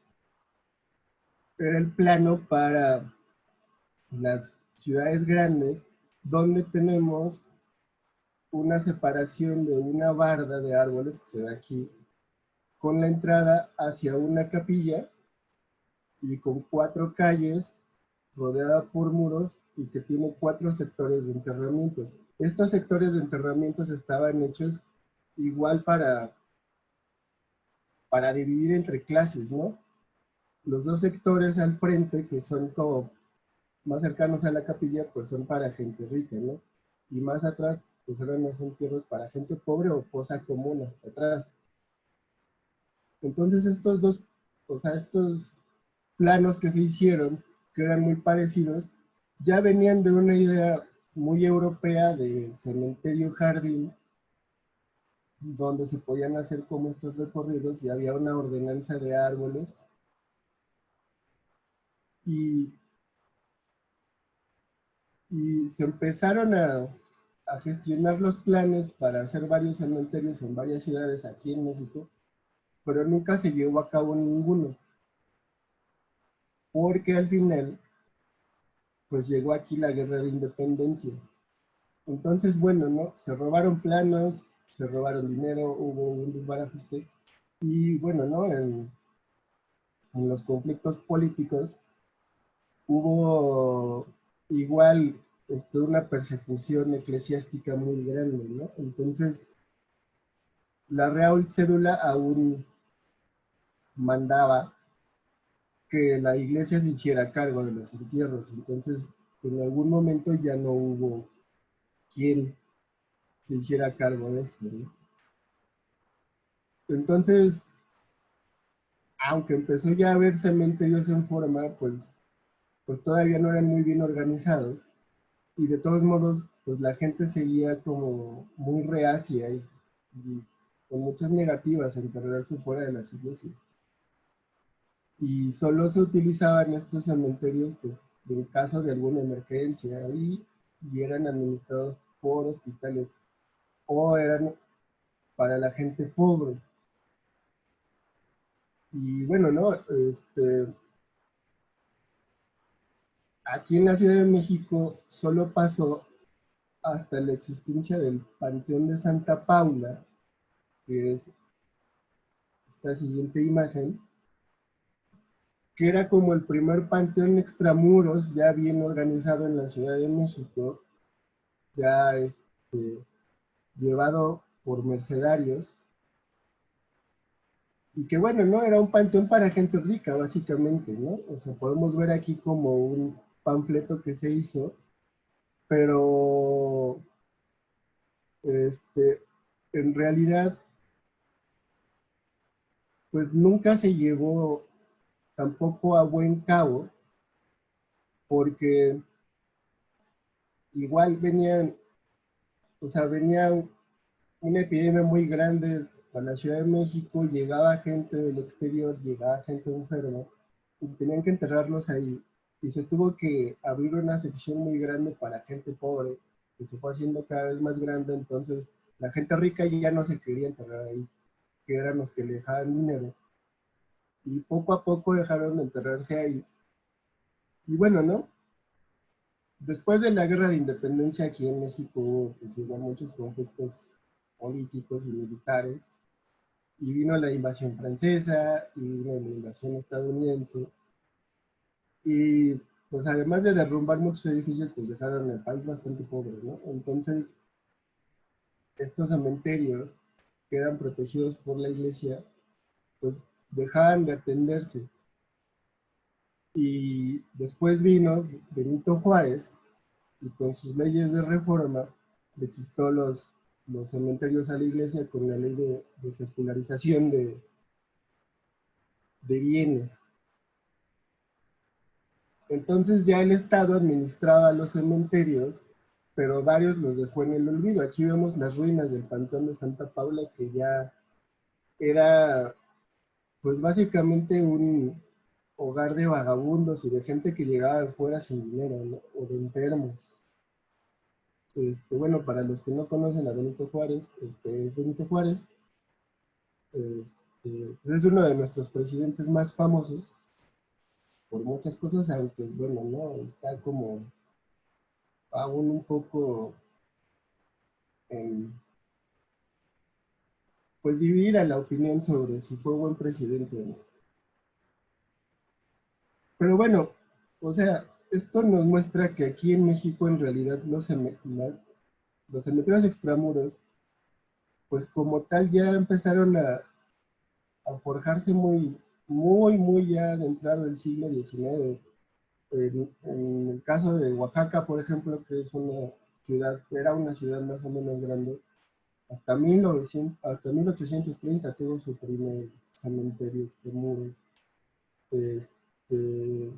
era el plano para las ciudades grandes, donde tenemos una separación de una barda de árboles que se ve aquí, con la entrada hacia una capilla y con 4 calles rodeada por muros y que tiene 4 sectores de enterramientos. Estos sectores de enterramientos estaban hechos igual para dividir entre clases, ¿no? Los 2 sectores al frente, que son como más cercanos a la capilla, pues son para gente rica, ¿no? Y más atrás, pues eran los entierros para gente pobre o fosa común hasta atrás. Entonces estos dos, o sea, estos planos que se hicieron, que eran muy parecidos, ya venían de una idea muy europea de cementerio jardín, donde se podían hacer como estos recorridos y había una ordenanza de árboles y, y se empezaron a gestionar los planes para hacer varios cementerios en varias ciudades aquí en México, pero nunca se llevó a cabo ninguno, porque al final pues llegó aquí la guerra de independencia. Entonces, bueno, ¿no? Se robaron planos, se robaron dinero, hubo un desbarajuste y bueno, ¿no? En los conflictos políticos hubo igual una persecución eclesiástica muy grande, ¿no? Entonces, la Real Cédula aún mandaba que la iglesia se hiciera cargo de los entierros, entonces en algún momento ya no hubo quien se hiciera cargo de esto, ¿no? Entonces, aunque empezó ya a haber cementerios en forma, pues todavía no eran muy bien organizados y de todos modos, pues la gente seguía como muy reacia y con muchas negativas a enterrarse fuera de las iglesias. Y solo se utilizaban estos cementerios, pues, en caso de alguna emergencia y eran administrados por hospitales o eran para la gente pobre. Y bueno, ¿no? Aquí en la Ciudad de México solo pasó hasta la existencia del Panteón de Santa Paula, que es esta siguiente imagen, que era como el primer panteón extramuros ya bien organizado en la Ciudad de México, ya llevado por mercedarios, y que bueno, ¿no? Era un panteón para gente rica, básicamente, ¿no? O sea, podemos ver aquí como un panfleto que se hizo, pero en realidad, pues nunca se llevó tampoco a buen cabo, porque igual venían, o sea, venía una epidemia muy grande a la Ciudad de México, llegaba gente del exterior, llegaba gente enferma, y tenían que enterrarlos ahí. Y se tuvo que abrir una sección muy grande para gente pobre, que se fue haciendo cada vez más grande, entonces la gente rica ya no se quería enterrar ahí, que eran los que le dejaban dinero. Y poco a poco dejaron de enterrarse ahí. Y bueno, ¿no? Después de la guerra de independencia aquí en México hubo pues, muchos conflictos políticos y militares, y vino la invasión francesa, y vino la invasión estadounidense, y pues además de derrumbar muchos edificios, pues dejaron el país bastante pobre, ¿no? Entonces, estos cementerios que eran protegidos por la iglesia, pues dejaban de atenderse. Y después vino Benito Juárez, y con sus leyes de reforma le quitó los cementerios a la iglesia con la ley de secularización de bienes. Entonces ya el Estado administraba los cementerios, pero varios los dejó en el olvido. Aquí vemos las ruinas del Panteón de Santa Paula, que ya era pues básicamente un hogar de vagabundos y de gente que llegaba de fuera sin dinero, ¿no? O de enfermos. Bueno, para los que no conocen a Benito Juárez, es Benito Juárez, pues es uno de nuestros presidentes más famosos por muchas cosas, aunque bueno, no, está como aún un poco en, pues dividida la opinión sobre si fue buen presidente o no. Pero bueno, o sea, esto nos muestra que aquí en México en realidad los cementerios extramuros, pues como tal ya empezaron a forjarse muy ya adentrado el siglo XIX. En el caso de Oaxaca, por ejemplo, que es una ciudad, era una ciudad más o menos grande, hasta 1830 tuvo su primer cementerio extramuros. Este,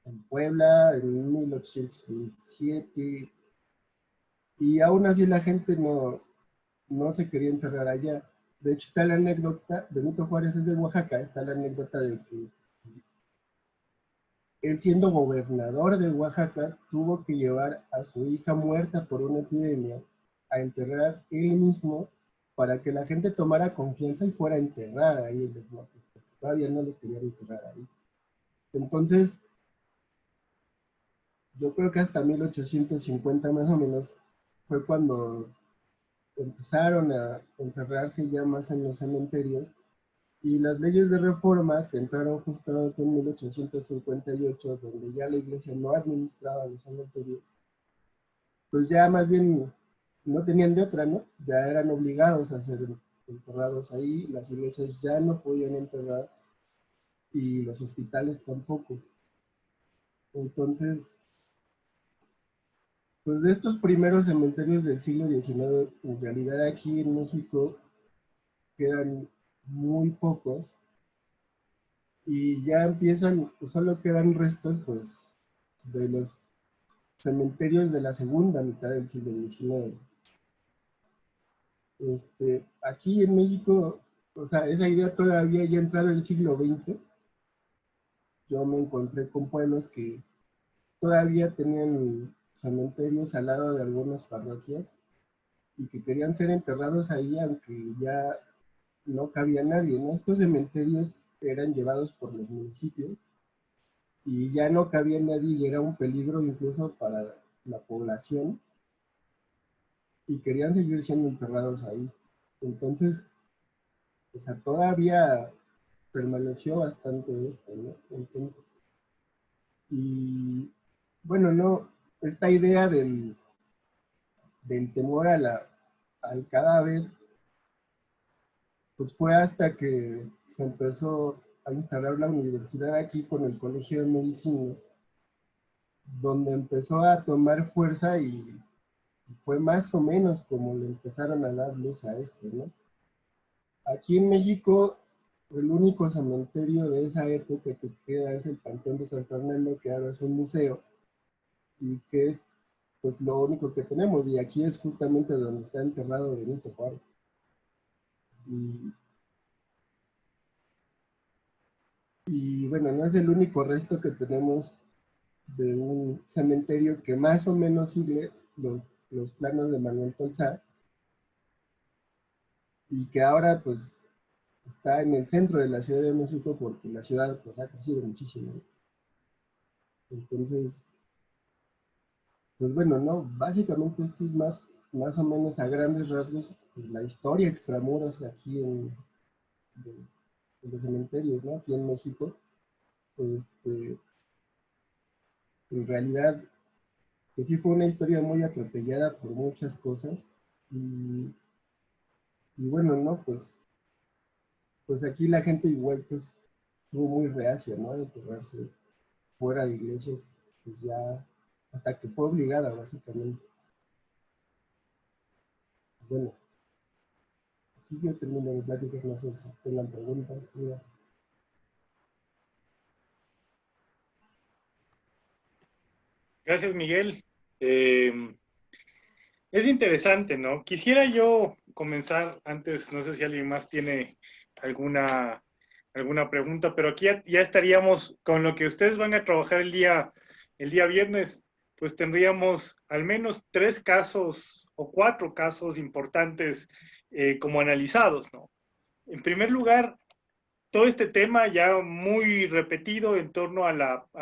en Puebla en 1827, y aún así la gente no se quería enterrar allá. De hecho, está la anécdota, Benito Juárez es de Oaxaca, está la anécdota de que él, siendo gobernador de Oaxaca, tuvo que llevar a su hija muerta por una epidemia a enterrar él mismo para que la gente tomara confianza y fuera a enterrar ahí en los muertos, porque todavía no los querían enterrar ahí. Entonces, yo creo que hasta 1850 más o menos fue cuando empezaron a enterrarse ya más en los cementerios, y las leyes de reforma que entraron justamente en 1858, donde ya la iglesia no administraba los cementerios, pues ya más bien no tenían de otra, ¿no? Ya eran obligados a ser enterrados ahí, las iglesias ya no podían enterrar y los hospitales tampoco. Entonces, pues de estos primeros cementerios del siglo XIX, en realidad aquí en México quedan muy pocos, y ya empiezan, pues solo quedan restos pues de los cementerios de la segunda mitad del siglo XIX. Aquí en México, o sea, esa idea todavía ya entrado en el siglo XX, yo me encontré con pueblos que todavía tenían cementerios al lado de algunas parroquias y que querían ser enterrados ahí, aunque ya no cabía nadie, ¿no? Estos cementerios eran llevados por los municipios y ya no cabía nadie y era un peligro incluso para la población, y querían seguir siendo enterrados ahí. Entonces, o sea, todavía permaneció bastante esto, ¿no? Entonces, y bueno, no, esta idea del temor al cadáver, pues fue hasta que se empezó a instalar la universidad aquí con el Colegio de Medicina, donde empezó a tomar fuerza, y fue más o menos como le empezaron a dar luz a esto, ¿no? Aquí en México, el único cementerio de esa época que queda es el Panteón de San Fernando, que ahora es un museo, y que es pues lo único que tenemos, y aquí es justamente donde está enterrado Benito Juárez. Y, y bueno, no es el único resto que tenemos de un cementerio que más o menos sigue los planos de Manuel Tolsá, y que ahora pues está en el centro de la Ciudad de México, porque la ciudad pues ha crecido muchísimo. Entonces, pues bueno, no, básicamente esto es más o menos a grandes rasgos, pues la historia extramuros aquí en los cementerios, ¿no? Aquí en México. Este, en realidad, pues sí fue una historia muy atropellada por muchas cosas, y, y bueno, ¿no? Pues aquí la gente igual pues estuvo muy reacia, ¿no? De enterrarse fuera de iglesias, pues ya hasta que fue obligada, básicamente. Bueno, aquí yo termino mi plática, no sé si tengan preguntas. Mira. Gracias, Miguel. Eh, es interesante, ¿no? Quisiera yo comenzar antes, no sé si alguien más tiene alguna, alguna pregunta, pero aquí ya estaríamos con lo que ustedes van a trabajar el día viernes, pues tendríamos al menos 3 casos o 4 casos importantes como analizados, ¿no? En primer lugar, todo este tema ya muy repetido en torno a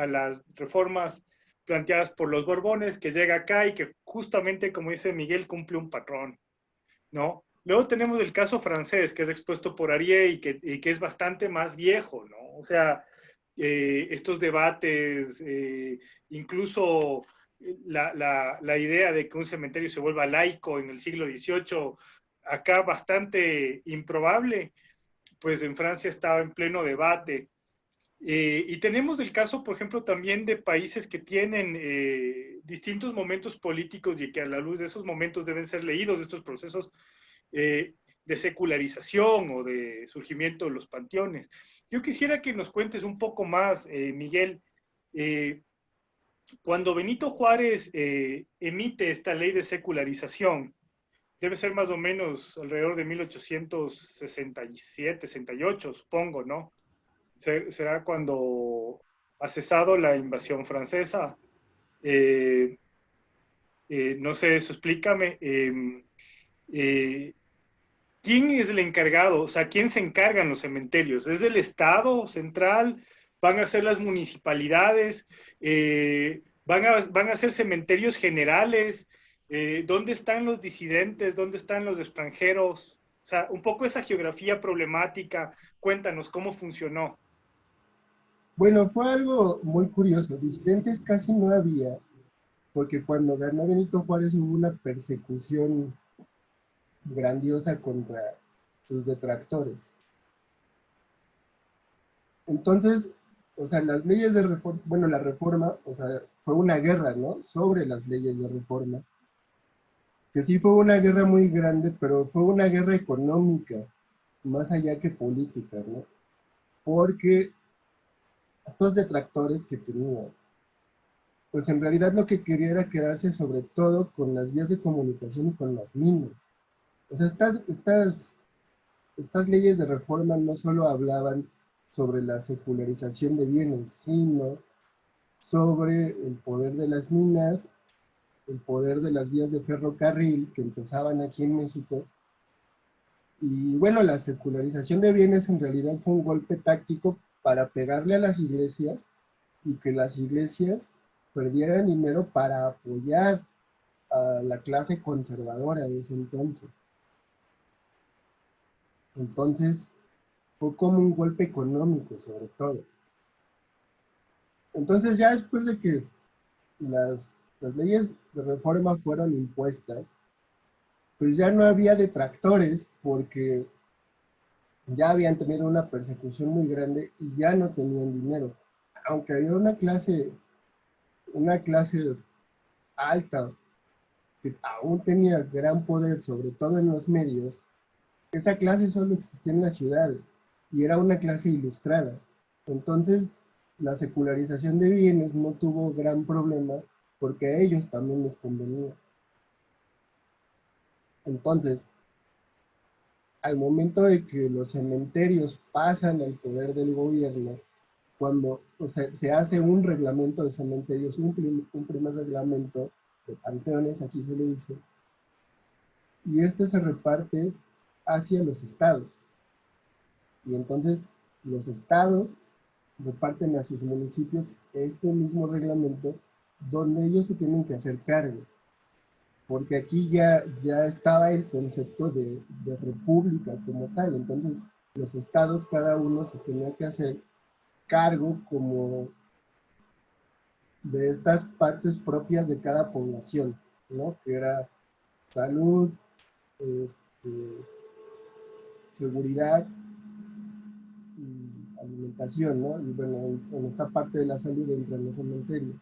las reformas planteadas por los Borbones, que llega acá y que justamente, como dice Miguel, cumple un patrón, ¿no? Luego tenemos el caso francés, que es expuesto por Arié y que es bastante más viejo, ¿no? O sea, estos debates, incluso la idea de que un cementerio se vuelva laico en el siglo XVIII, acá bastante improbable, pues en Francia estaba en pleno debate. Y tenemos el caso, por ejemplo, también de países que tienen distintos momentos políticos y que a la luz de esos momentos deben ser leídos estos procesos de secularización o de surgimiento de los panteones. Yo quisiera que nos cuentes un poco más, Miguel, eh, cuando Benito Juárez emite esta ley de secularización, debe ser más o menos alrededor de 1867, 68, supongo, ¿no? Será cuando ha cesado la invasión francesa. Eh, no sé, eso explícame. Eh, ¿Quién es el encargado? O sea, ¿quién se encarga en los cementerios? ¿Es del Estado central? ¿Van a ser las municipalidades? ¿Van a ser cementerios generales? ¿Dónde están los disidentes? ¿Dónde están los extranjeros? O sea, un poco esa geografía problemática. Cuéntanos cómo funcionó. Bueno, fue algo muy curioso. Disidentes casi no había, porque cuando ganó Benito Juárez hubo una persecución grandiosa contra sus detractores. Entonces, o sea, las leyes de reforma, bueno, la reforma, o sea, fue una guerra, ¿no? Sobre las leyes de reforma, que sí fue una guerra muy grande, pero fue una guerra económica, más allá que política, ¿no? Porque estos detractores que tenía, pues en realidad lo que quería era quedarse sobre todo con las vías de comunicación y con las minas. O sea, estas leyes de reforma no solo hablaban sobre la secularización de bienes, sino sobre el poder de las minas, el poder de las vías de ferrocarril que empezaban aquí en México. Y bueno, la secularización de bienes en realidad fue un golpe táctico para pegarle a las iglesias y que las iglesias perdieran dinero para apoyar a la clase conservadora de ese entonces. Entonces, fue como un golpe económico sobre todo. Entonces ya después de que las leyes de reforma fueron impuestas, pues ya no había detractores porque ya habían tenido una persecución muy grande y ya no tenían dinero. Aunque había una clase alta que aún tenía gran poder, sobre todo en los medios, esa clase solo existía en las ciudades y era una clase ilustrada. Entonces, la secularización de bienes no tuvo gran problema porque a ellos también les convenía. Entonces, al momento de que los cementerios pasan al poder del gobierno, cuando o sea, se hace un reglamento de cementerios, un primer reglamento de panteones, aquí se le dice, y este se reparte hacia los estados. Y entonces los estados reparten a sus municipios este mismo reglamento donde ellos se tienen que hacer cargo. Porque aquí ya estaba el concepto de república como tal. Entonces los estados, cada uno se tenía que hacer cargo como de estas partes propias de cada población, ¿no? Que era salud, este, seguridad y alimentación, ¿no? Y bueno, en esta parte de la salud entran los cementerios.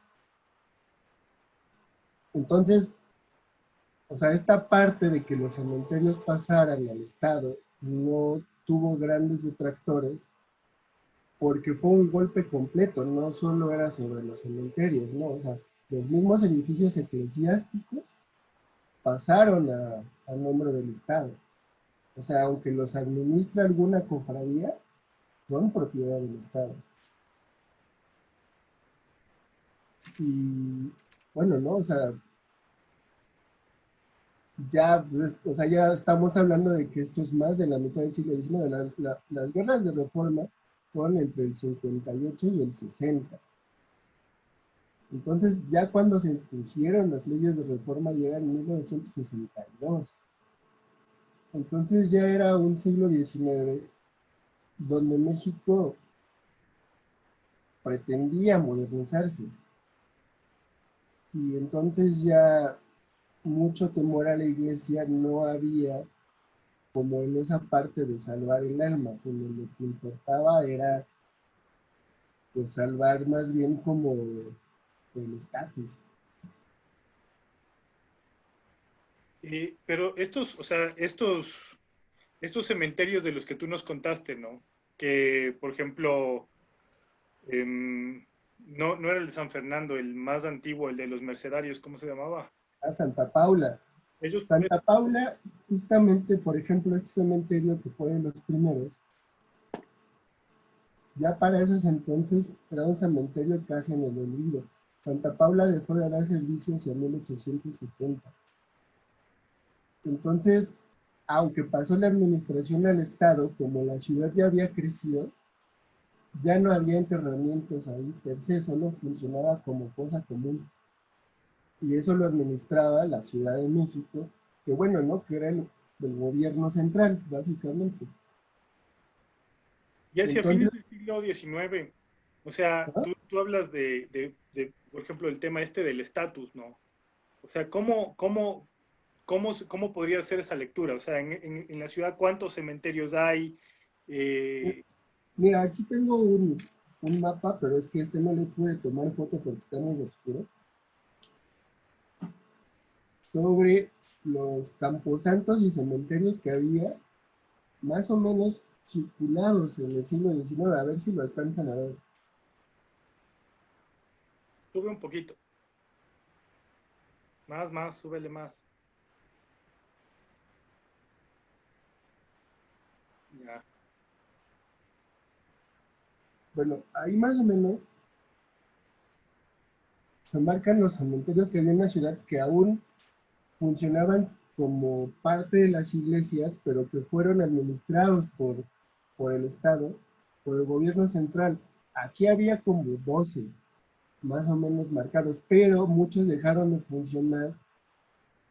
Entonces, o sea, esta parte de que los cementerios pasaran al Estado no tuvo grandes detractores porque fue un golpe completo, no solo era sobre los cementerios, ¿no? O sea, los mismos edificios eclesiásticos pasaron a nombre del Estado. O sea, aunque los administra alguna cofradía, son propiedad del Estado. Y bueno, ¿no? O sea, ya, o sea, ya estamos hablando de que esto es más de la mitad del siglo XIX. Las guerras de reforma fueron entre el 58 y el 60. Entonces, ya cuando se impusieron las leyes de reforma, ya era en 1962. Entonces ya era un siglo XIX donde México pretendía modernizarse. Y entonces ya mucho temor a la iglesia no había como en esa parte de salvar el alma, sino lo que importaba era pues salvar más bien como el estatus. Pero estos, o sea, estos cementerios de los que tú nos contaste, ¿no? Que, por ejemplo, no era el de San Fernando, el más antiguo, el de los mercedarios, ¿cómo se llamaba? A Santa Paula. Ellos, Santa Paula, justamente, por ejemplo, este cementerio que fue de los primeros, ya para esos entonces era un cementerio casi en el olvido. Santa Paula dejó de dar servicio hacia 1870. Entonces, aunque pasó la administración al Estado, como la ciudad ya había crecido, ya no había enterramientos ahí per se, solo funcionaba como cosa común. Y eso lo administraba la Ciudad de México, que bueno, ¿no? Que era el gobierno central, básicamente. ya hacia Entonces, fines del siglo XIX, o sea, ¿no? tú hablas por ejemplo, el tema este del estatus, ¿no? O sea, ¿cómo podría ser esa lectura? O sea, en la ciudad, ¿cuántos cementerios hay? Eh, Mira, aquí tengo un mapa, pero es que este no le pude tomar foto porque está muy oscuro, sobre los camposantos y cementerios que había más o menos circulados en el siglo XIX, a ver si lo alcanzan a ver. sube un poquito, más, súbele más. Ya. Bueno, ahí más o menos se marcan los cementerios que había en la ciudad que aún funcionaban como parte de las iglesias, pero que fueron administrados por el Estado, por el gobierno central. Aquí había como 12, más o menos marcados, pero muchos dejaron de funcionar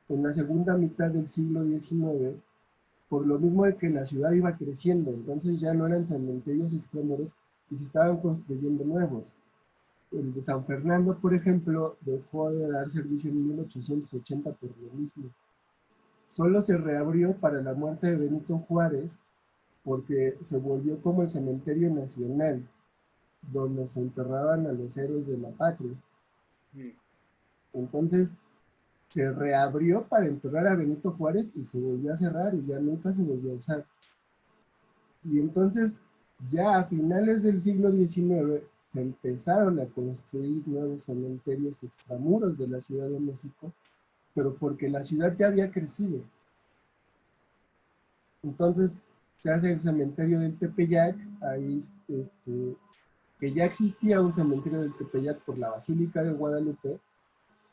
en la segunda mitad del siglo XIX, por lo mismo de que la ciudad iba creciendo, entonces ya no eran cementerios extramuros y se estaban construyendo nuevos. El de San Fernando, por ejemplo, dejó de dar servicio en 1880 por lo mismo. Solo se reabrió para la muerte de Benito Juárez porque se volvió como el cementerio nacional, donde se enterraban a los héroes de la patria. Mm. Entonces se reabrió para enterrar a Benito Juárez y se volvió a cerrar y ya nunca se volvió a usar. Y entonces ya a finales del siglo XIX se empezaron a construir nuevos cementerios extramuros de la Ciudad de México, pero porque la ciudad ya había crecido. Entonces se hace el cementerio del Tepeyac, ahí que ya existía un cementerio del Tepeyac por la Basílica de Guadalupe,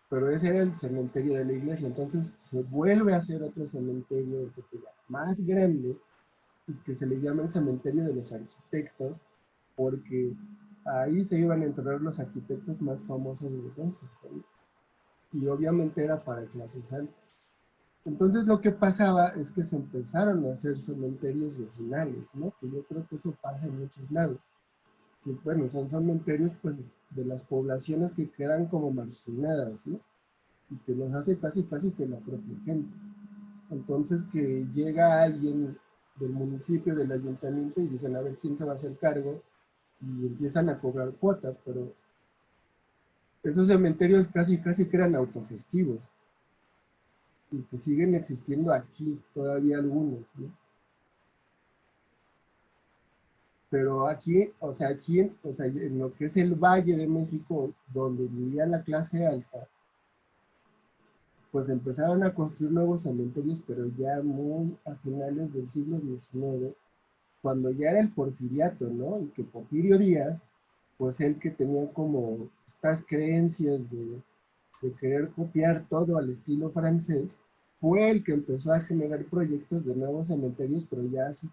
pero ese era el cementerio de la iglesia. Entonces se vuelve a hacer otro cementerio del Tepeyac, más grande, y que se le llama el cementerio de los arquitectos, porque ahí se iban a enterrar los arquitectos más famosos de México, ¿no? Y obviamente era para clases altas. Entonces lo que pasaba es que se empezaron a hacer cementerios vecinales, ¿no? Que yo creo que eso pasa en muchos lados. Que bueno, son cementerios pues de las poblaciones que quedan como marginadas, ¿no? Y que los hace casi que la propia gente. Entonces que llega alguien del municipio, del ayuntamiento y dicen a ver quién se va a hacer cargo y empiezan a cobrar cuotas, pero esos cementerios casi que eran autogestivos y que siguen existiendo aquí todavía algunos, ¿no? Pero aquí, o sea, en lo que es el Valle de México, donde vivía la clase alta, pues empezaron a construir nuevos cementerios, pero ya muy a finales del siglo XIX, cuando ya era el porfiriato, ¿no? Y que Porfirio Díaz, pues él que tenía como estas creencias de querer copiar todo al estilo francés, fue el que empezó a generar proyectos de nuevos cementerios, pero ya así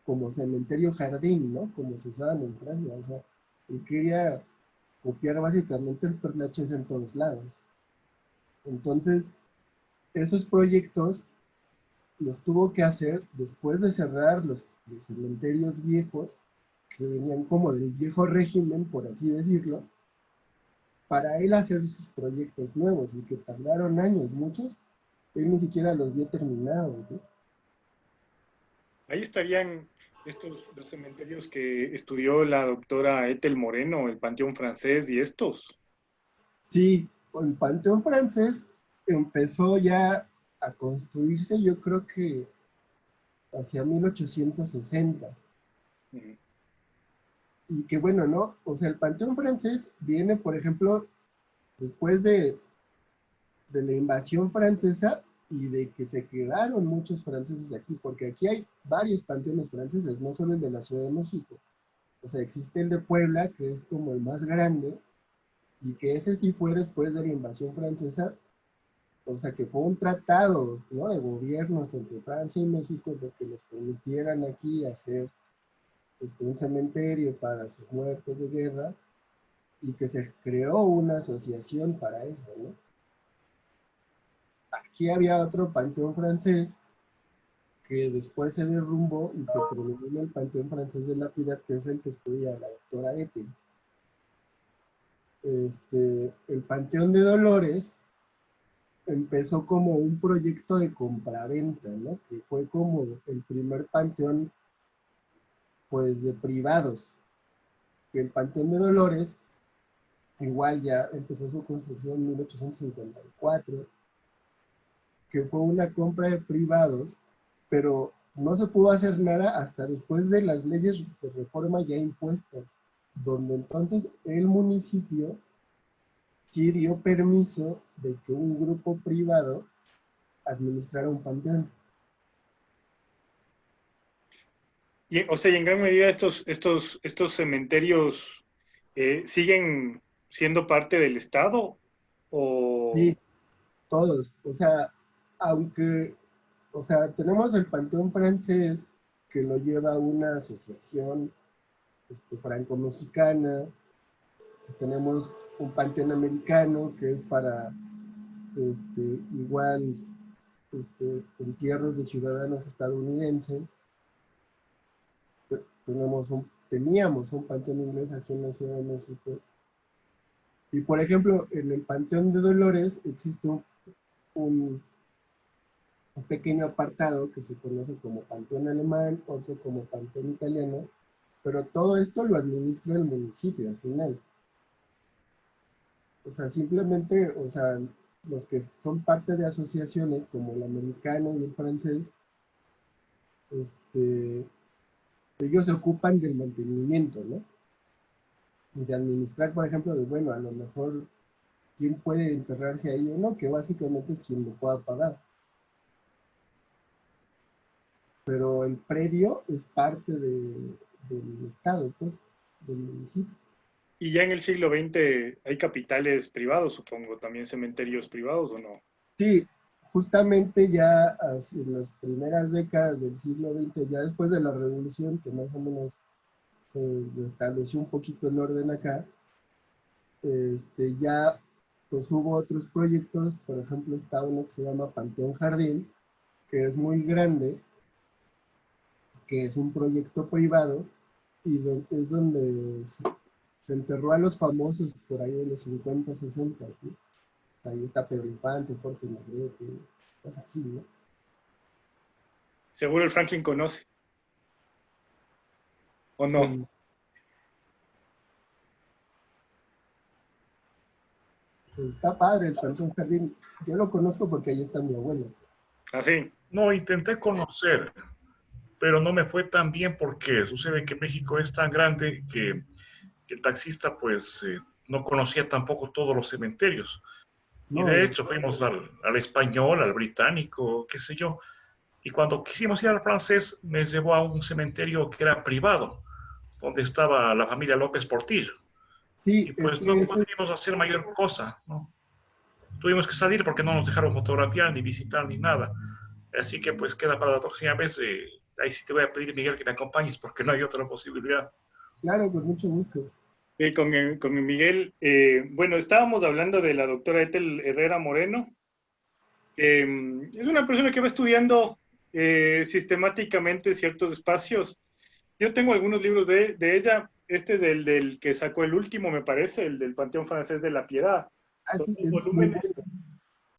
como cementerio jardín, ¿no? Como se usaban en Francia, o sea, él quería copiar básicamente el Père en todos lados. Entonces, esos proyectos los tuvo que hacer después de cerrar los cementerios viejos, que venían como del viejo régimen, por así decirlo, para él hacer sus proyectos nuevos y que tardaron años, muchos, él ni siquiera los vio terminados, ¿no? Ahí estarían los cementerios que estudió la doctora Ethel Moreno, el Panteón Francés y estos. Sí, el Panteón francés empezó ya a construirse, yo creo que hacia 1860. Mm. Y que bueno, ¿no? O sea, el Panteón francés viene, por ejemplo, después de la invasión francesa y de que se quedaron muchos franceses aquí, porque aquí hay varios panteones franceses, no solo el de la Ciudad de México. O sea, existe el de Puebla, que es como el más grande, y que ese sí fue después de la invasión francesa, o sea, que fue un tratado, ¿no? De gobiernos entre Francia y México de que les permitieran aquí hacer un cementerio para sus muertos de guerra y que se creó una asociación para eso, ¿no? Aquí había otro panteón francés que después se derrumbó y que predomina el Panteón Francés de la Piedad, que es el que estudia la doctora Ethel. El Panteón de Dolores empezó como un proyecto de compraventa, ¿no? Que fue como el primer panteón, pues, de privados. Que el Panteón de Dolores, igual ya empezó su construcción en 1854, que fue una compra de privados, pero no se pudo hacer nada hasta después de las leyes de reforma ya impuestas, donde entonces el municipio sí dio permiso de que un grupo privado administrara un panteón. Y, o sea, y en gran medida estos cementerios siguen siendo parte del Estado o... Sí, todos. O sea, aunque, o sea, tenemos el panteón francés que lo lleva una asociación franco-mexicana, tenemos un panteón americano que es para igual entierros de ciudadanos estadounidenses. Teníamos un panteón inglés aquí en la Ciudad de México. Y por ejemplo, en el Panteón de Dolores existe un, un pequeño apartado que se conoce como Panteón Alemán, otro como Panteón Italiano, pero todo esto lo administra el municipio al final. O sea, simplemente, o sea, los que son parte de asociaciones como el americano y el francés, este, ellos se ocupan del mantenimiento, ¿no? Y de administrar, por ejemplo, de, bueno, a lo mejor quién puede enterrarse ahí o no, que básicamente es quien lo pueda pagar. Pero el predio es parte del Estado, pues, del municipio. Y ya en el siglo XX hay capitales privados, supongo, también cementerios privados o no. Sí, justamente ya en las primeras décadas del siglo XX, ya después de la revolución, que más o menos se estableció un poquito el orden acá, ya pues hubo otros proyectos, por ejemplo está uno que se llama Panteón Jardín, que es muy grande, que es un proyecto privado y es donde se enterró a los famosos por ahí de los 50, 60, ¿sí? Ahí está Pedro Infante, Jorge Negrete, cosas así, ¿no? Seguro el Franklin conoce, ¿o no? Pues Pues está padre el Panteón Jardín. Yo lo conozco porque ahí está mi abuelo. Así. No, intenté conocer, pero no me fue tan bien porque sucede que México es tan grande que el taxista pues no conocía tampoco todos los cementerios. Y No, de hecho fuimos al español, al británico, qué sé yo. Y cuando quisimos ir al francés, me llevó a un cementerio que era privado, donde estaba la familia López Portillo. sí, Y es pues que no este, pudimos hacer mayor cosa, ¿no? Tuvimos que salir porque no nos dejaron fotografiar, ni visitar, ni nada. Así que pues queda para la próxima vez. Ahí sí te voy a pedir, Miguel, que me acompañes porque no hay otra posibilidad. claro, con mucho gusto. Con el Miguel, bueno, estábamos hablando de la doctora Ethel Herrera Moreno. Es una persona que va estudiando sistemáticamente ciertos espacios. Yo tengo algunos libros de ella. Este es del que sacó el último, me parece, el del Panteón Francés de la Piedad. Ah, Son sí, dos es muy volúmenes, bueno.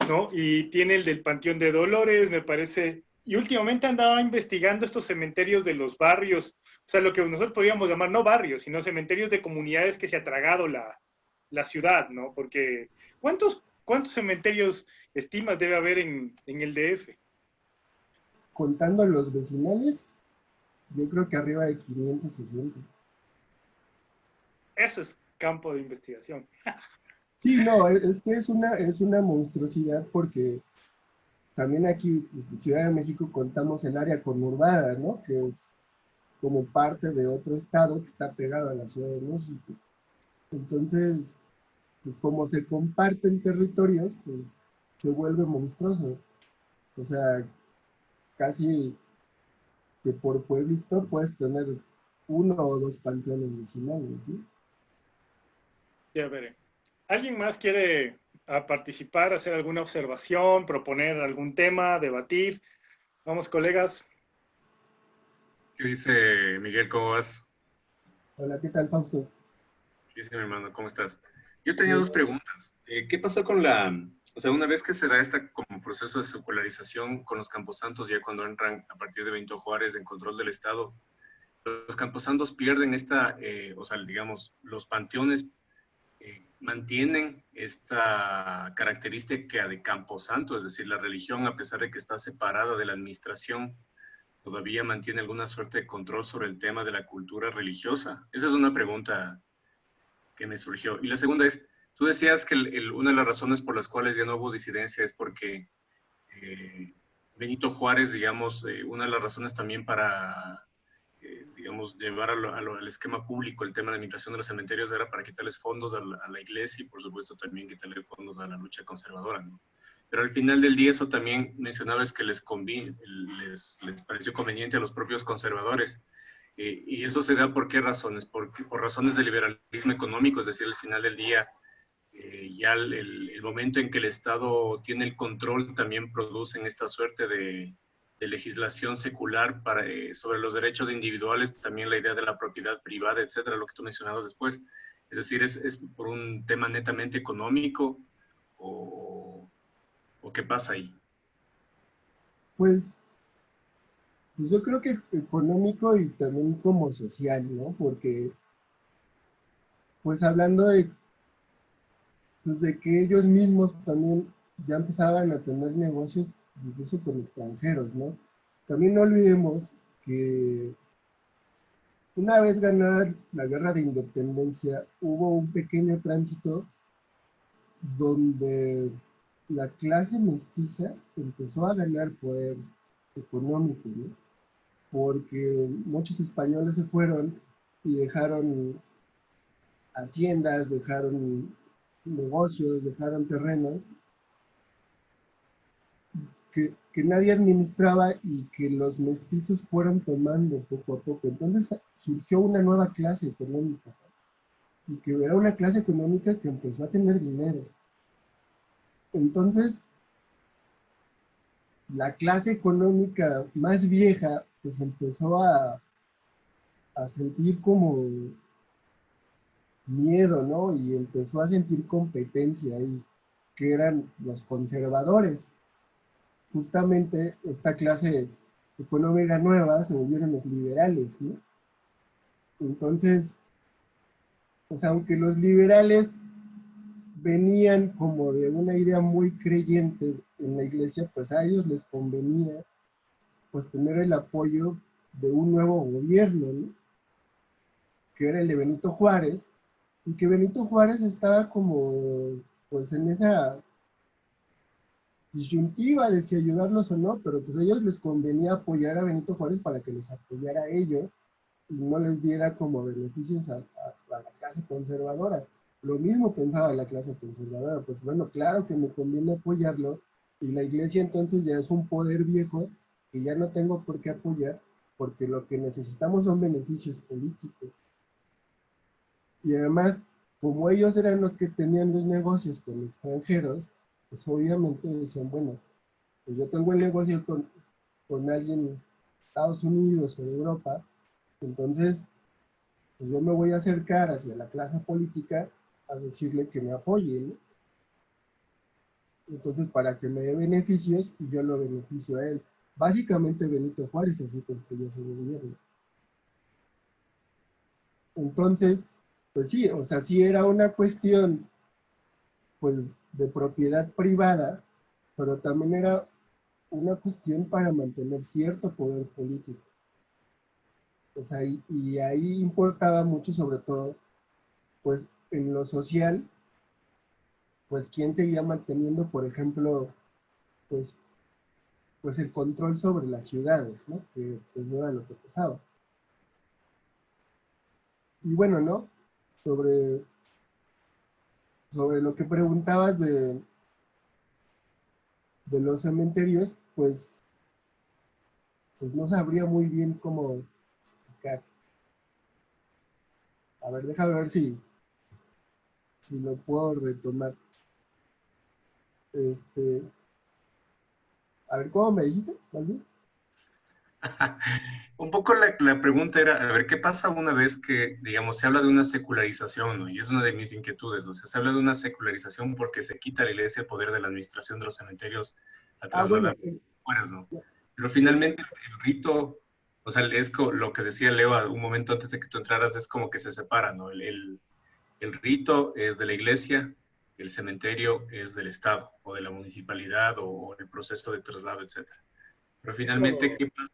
¿no? Y tiene el del Panteón de Dolores, me parece. Y últimamente andaba investigando estos cementerios de los barrios, o sea, lo que nosotros podríamos llamar no barrios, sino cementerios de comunidades que se ha tragado la ciudad, ¿no? Porque, ¿cuántos cementerios estimas debe haber en el DF? Contando los vecinales, yo creo que arriba de 560. Eso es campo de investigación. Sí, no, es que es una monstruosidad porque también aquí en Ciudad de México contamos el área conurbada, ¿no? Que es como parte de otro estado que está pegado a la Ciudad de México. Entonces, pues como se comparten territorios, pues se vuelve monstruoso. O sea, casi que por pueblito puedes tener uno o dos panteones vecinales, ¿no? Ya veré. ¿Alguien más quiere participar, hacer alguna observación, proponer algún tema, debatir? Vamos, colegas. ¿Qué dice Miguel? ¿Cómo vas? Hola, ¿qué tal, Fausto? ¿Qué dice mi hermano? ¿Cómo estás? Yo tenía Bien. dos preguntas. ¿Qué pasó o sea, una vez que se da este como proceso de secularización con los camposantos, ya cuando entran a partir de Benito Juárez en control del Estado, los camposantos pierden o sea, digamos, los panteones mantienen esta característica de camposanto, es decir, la religión, a pesar de que está separada de la administración, todavía mantiene alguna suerte de control sobre el tema de la cultura religiosa. Esa es una pregunta que me surgió. Y la segunda es, tú decías que una de las razones por las cuales ya no hubo disidencia es porque Benito Juárez, digamos, una de las razones también para, digamos, llevar al esquema público el tema de la administración de los cementerios era para quitarles fondos a la iglesia y, por supuesto, también quitarle fondos a la lucha conservadora, ¿no? Pero al final del día eso también mencionabas que les pareció conveniente a los propios conservadores. Y eso se da por qué razones, por razones de liberalismo económico, es decir, al final del día, ya el momento en que el Estado tiene el control también producen esta suerte de legislación secular sobre los derechos individuales, también la idea de la propiedad privada, etcétera, lo que tú mencionabas después. Es decir, es por un tema netamente económico o, o qué pasa ahí. Pues, pues yo creo que económico y también como social, ¿no? Porque, pues hablando de, pues de que ellos mismos también ya empezaban a tener negocios incluso con extranjeros, ¿no? También no olvidemos que una vez ganada la guerra de independencia, hubo un pequeño tránsito donde la clase mestiza empezó a ganar poder económico, ¿no? Porque muchos españoles se fueron y dejaron haciendas, dejaron negocios, dejaron terrenos que nadie administraba y que los mestizos fueron tomando poco a poco. Entonces surgió una nueva clase económica y que era una clase económica que empezó a tener dinero. Entonces, la clase económica más vieja pues empezó a sentir como miedo, ¿no? Y empezó a sentir competencia ahí, que eran los conservadores. Justamente esta clase económica nueva se volvieron los liberales, ¿no? Entonces, pues aunque los liberales venían como de una idea muy creyente en la iglesia, pues a ellos les convenía pues tener el apoyo de un nuevo gobierno, ¿no? Que era el de Benito Juárez, y que Benito Juárez estaba como pues en esa disyuntiva de si ayudarlos o no, pero pues a ellos les convenía apoyar a Benito Juárez para que los apoyara a ellos y no les diera como beneficios a la clase conservadora. Lo mismo pensaba la clase conservadora, pues bueno, claro que me conviene apoyarlo, y la iglesia entonces ya es un poder viejo que ya no tengo por qué apoyar, porque lo que necesitamos son beneficios políticos. Y además, como ellos eran los que tenían los negocios con extranjeros, pues obviamente decían, bueno, pues yo tengo el negocio con alguien de Estados Unidos o de Europa, entonces pues yo me voy a acercar hacia la clase política a decirle que me apoye, ¿no? Entonces, para que me dé beneficios y yo lo beneficio a él. Básicamente Benito Juárez así construyó su gobierno. Entonces, pues sí, o sea, sí era una cuestión pues de propiedad privada, pero también era una cuestión para mantener cierto poder político. O sea, y ahí importaba mucho, sobre todo, pues en lo social, pues quién seguía manteniendo, por ejemplo, pues, pues el control sobre las ciudades, ¿no? Que pues, eso era lo que pasaba. Y bueno, ¿no? Sobre lo que preguntabas de los cementerios, pues no sabría muy bien cómo explicar. A ver, déjame ver si lo puedo retomar. A ver, ¿cómo me dijiste? ¿Más bien? Un poco la pregunta era, a ver, ¿qué pasa una vez que, digamos, se habla de una secularización, ¿no? Y es una de mis inquietudes, o sea, se habla de una secularización porque se quita a la iglesia el poder de la administración de los cementerios a Bueno, trasladar fueras, ¿no? Pero finalmente el rito, o sea, es lo que decía Leo un momento antes de que tú entraras, es como que se separa, ¿no? El rito es de la iglesia, el cementerio es del Estado, o de la municipalidad, o el proceso de traslado, etcétera. Pero finalmente, ¿qué pasa?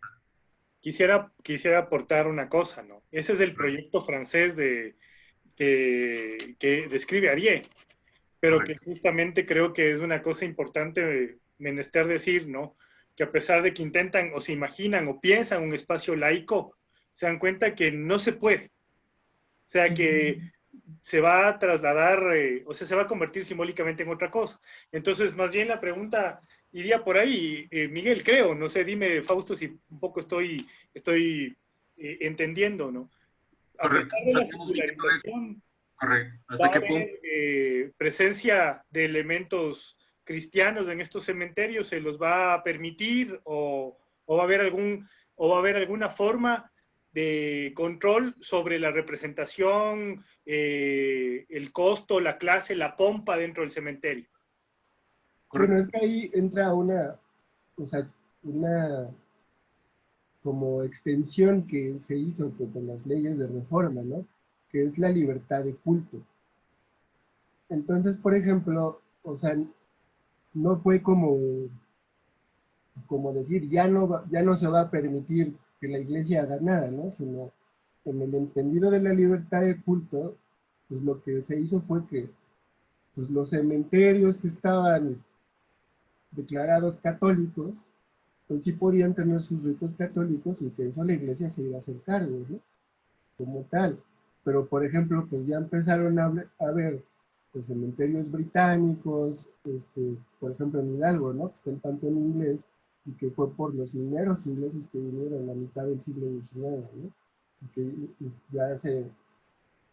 Quisiera aportar una cosa, ¿no? Ese es el proyecto francés que describe Arié, pero que Correcto. justamente creo que es una cosa importante menester decir, ¿no? Que a pesar de que intentan o se imaginan o piensan un espacio laico, se dan cuenta que no se puede. O sea, que se va a trasladar, o sea, se va a convertir simbólicamente en otra cosa. Entonces, más bien la pregunta iría por ahí, Miguel, creo, no sé, dime, Fausto, si un poco estoy entendiendo, ¿no? A Correcto. pesar O de sea, la estamos viendo eso. popularización, Correcto. va ¿Hasta a qué punto? haber presencia de elementos cristianos en estos cementerios, se los va a permitir o va a haber alguna forma de control sobre la representación, el costo, la clase, la pompa dentro del cementerio. Bueno, es Correcto. que ahí entra o sea, una como extensión que se hizo con las leyes de reforma, ¿no? Que es la libertad de culto. Entonces, por ejemplo, o sea, no fue como decir, ya no se va a permitir que la iglesia haga nada, ¿no? Sino en el entendido de la libertad de culto, pues lo que se hizo fue que pues, los cementerios que estaban declarados católicos, pues sí podían tener sus ritos católicos y que eso la iglesia se iba a hacer cargo, ¿no? Como tal. Pero, por ejemplo, pues ya empezaron a ver pues, cementerios británicos, por ejemplo en Hidalgo, ¿no? Que está el Panteón Inglés, y que fue por los mineros ingleses que vinieron a la mitad del siglo XIX, ¿no? Y que ya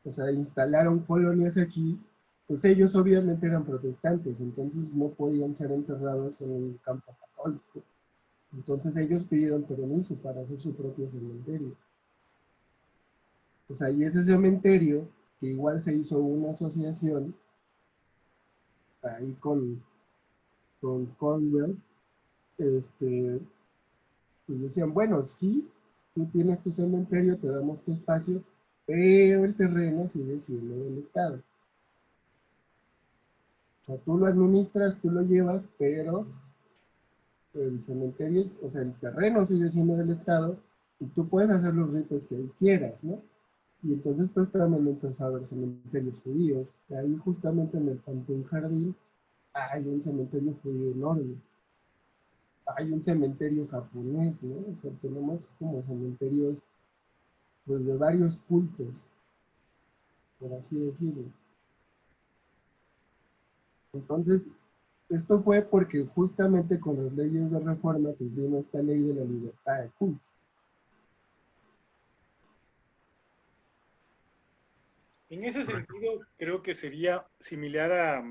o sea, instalaron colonias aquí, pues ellos obviamente eran protestantes, entonces no podían ser enterrados en un campo católico. Entonces ellos pidieron permiso para hacer su propio cementerio. Pues ahí ese cementerio, que igual se hizo una asociación ahí con Cornwell, pues decían, bueno, sí, tú tienes tu cementerio, te damos tu espacio, pero el terreno sigue siendo del Estado. O sea, tú lo administras, tú lo llevas, pero el cementerio, o sea, el terreno sigue siendo del Estado y tú puedes hacer los ritos que quieras, ¿no? Y entonces pues también empezó a haber cementerios judíos. Ahí justamente en el Panteón Jardín hay un cementerio judío enorme. Hay un cementerio japonés, ¿no? O sea, tenemos como cementerios pues de varios cultos, por así decirlo. Entonces, esto fue porque justamente con las leyes de reforma pues vino esta ley de la libertad de culto. En ese Correcto. sentido, creo que sería similar a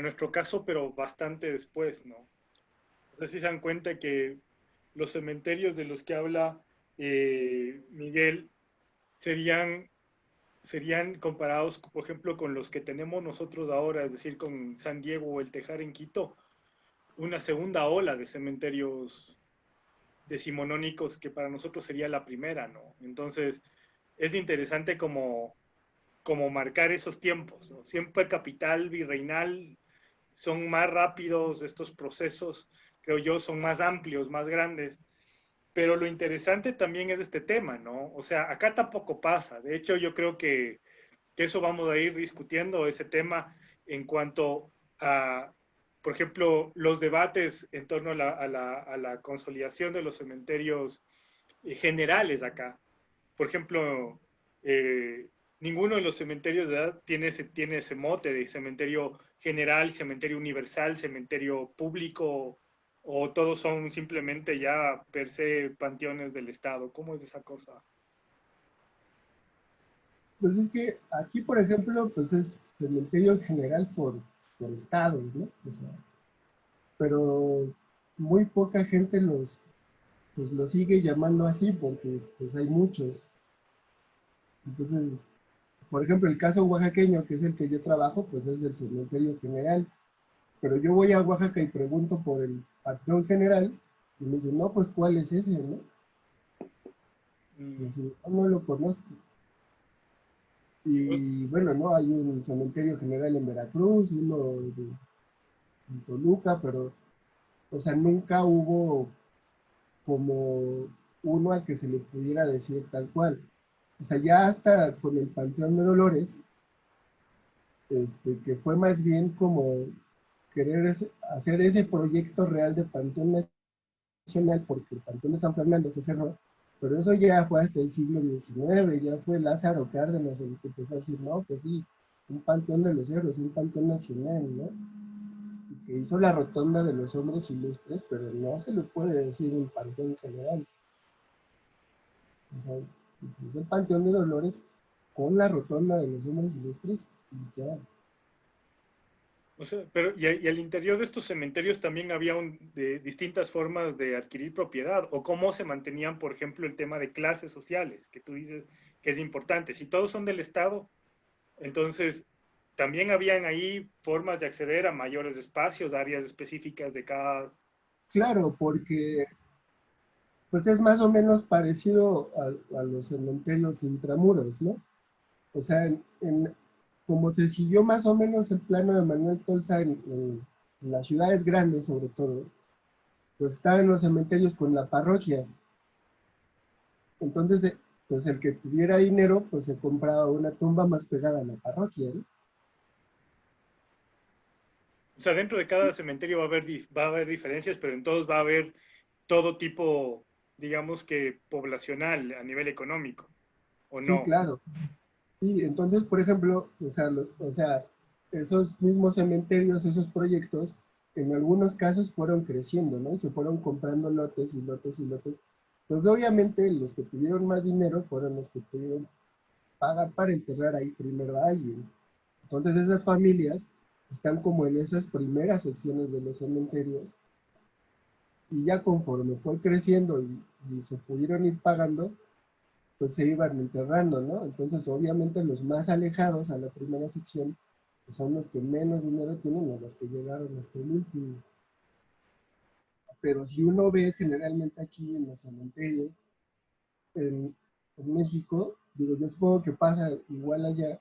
nuestro caso, pero bastante después, ¿no? O sea, si se dan cuenta que los cementerios de los que habla Miguel serían, serían comparados, por ejemplo, con los que tenemos nosotros ahora, es decir, con San Diego o el Tejar en Quito, una segunda ola de cementerios decimonónicos que para nosotros sería la primera, ¿no? Entonces, es interesante como marcar esos tiempos, ¿no? Siempre capital virreinal son más rápidos estos procesos, creo yo, son más amplios, más grandes. Pero lo interesante también es este tema, ¿no? O sea, acá tampoco pasa. De hecho, yo creo que eso vamos a ir discutiendo, ese tema, en cuanto a, por ejemplo, los debates en torno a la consolidación de los cementerios generales acá. Por ejemplo, ninguno de los cementerios de edad tiene ese mote de cementerio general, cementerio universal, cementerio público, o todos son simplemente ya per se panteones del Estado. ¿Cómo es esa cosa? Pues es que aquí, por ejemplo, pues es cementerio en general por estados, ¿no? O sea, pero muy poca gente pues los sigue llamando así porque pues hay muchos. Entonces, por ejemplo, el caso oaxaqueño, que es el que yo trabajo, pues es el cementerio general. Pero yo voy a Oaxaca y pregunto por el panteón general y me dicen, no, pues ¿cuál es ese, no? Y Mm. así, "No, no lo conozco". Pues, Y bueno, ¿no? Hay un cementerio general en Veracruz, uno en Toluca, pero, o sea, nunca hubo como uno al que se le pudiera decir tal cual. O sea, ya hasta con el Panteón de Dolores, que fue más bien como querer hacer ese proyecto real de Panteón Nacional, porque el Panteón de San Fernando se cerró, pero eso ya fue hasta el siglo XIX, ya fue Lázaro Cárdenas el que empezó a decir, no, pues sí, un Panteón de los Héroes, un Panteón Nacional, ¿no? Y que hizo la rotonda de los hombres ilustres, pero no se le puede decir un Panteón general. O sea, pues es el Panteón de Dolores con la rotonda de los hombres ilustres y ya. o sea, pero y al interior de estos cementerios también había de distintas formas de adquirir propiedad, o cómo se mantenían, por ejemplo, el tema de clases sociales, que tú dices que es importante. Si todos son del Estado, entonces también habían ahí formas de acceder a mayores espacios, áreas específicas de cada... Claro, porque pues es más o menos parecido a los cementerios intramuros, ¿no? O sea, como se siguió más o menos el plano de Manuel Tolsa en las ciudades grandes sobre todo, pues estaban los cementerios con la parroquia. Entonces, pues el que tuviera dinero, pues se compraba una tumba más pegada a la parroquia, ¿no? O sea, dentro de cada cementerio va a haber diferencias, pero en todos va a haber todo tipo, digamos que poblacional a nivel económico, ¿o Sí, no? claro. Y entonces, por ejemplo, o sea, esos mismos cementerios, esos proyectos, en algunos casos fueron creciendo, ¿no? Y se fueron comprando lotes y lotes y lotes. Pues obviamente los que tuvieron más dinero fueron los que pudieron pagar para enterrar ahí primero a alguien. Entonces esas familias están como en esas primeras secciones de los cementerios y ya conforme fue creciendo y se pudieron ir pagando, pues se iban enterrando, ¿no? Entonces, obviamente, los más alejados a la primera sección pues son los que menos dinero tienen o los que llegaron hasta el último. Pero si uno ve generalmente aquí en los cementerios, en, en México, digo, yo supongo que pasa igual allá,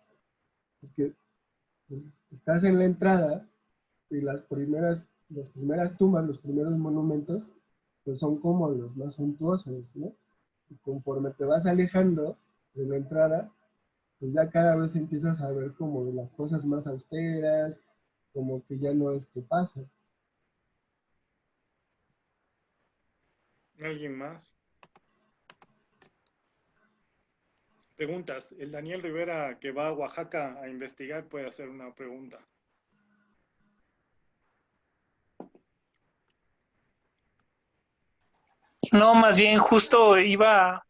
es que pues, estás en la entrada y las primeras tumbas, los primeros monumentos, pues son como los más suntuosos, ¿no? Y conforme te vas alejando de la entrada, pues ya cada vez empiezas a ver como las cosas más austeras, como que ya no es que pasa. ¿Alguien más? Preguntas. El Daniel Rivera que va a Oaxaca a investigar puede hacer una pregunta. No, más bien justo iba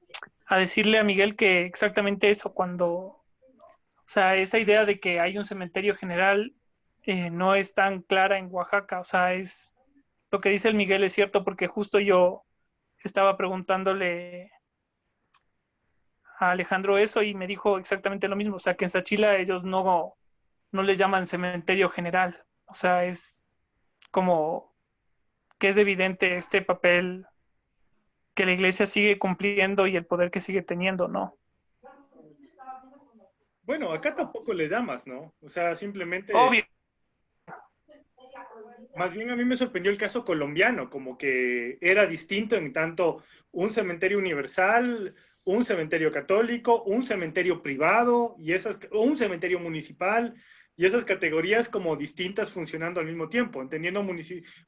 a decirle a Miguel que exactamente eso, cuando, o sea, esa idea de que hay un cementerio general no es tan clara en Oaxaca, o sea, es lo que dice el Miguel es cierto, porque justo yo estaba preguntándole a Alejandro eso y me dijo exactamente lo mismo, o sea, que en Sachila ellos no les llaman cementerio general, o sea, es como que es evidente este papel que la iglesia sigue cumpliendo y el poder que sigue teniendo, ¿no? Bueno, acá tampoco le llamas, ¿no? O sea, simplemente, Obvio. más bien a mí me sorprendió el caso colombiano, como que era distinto en tanto un cementerio universal, un cementerio católico, un cementerio privado y un cementerio municipal y esas categorías como distintas funcionando al mismo tiempo, entendiendo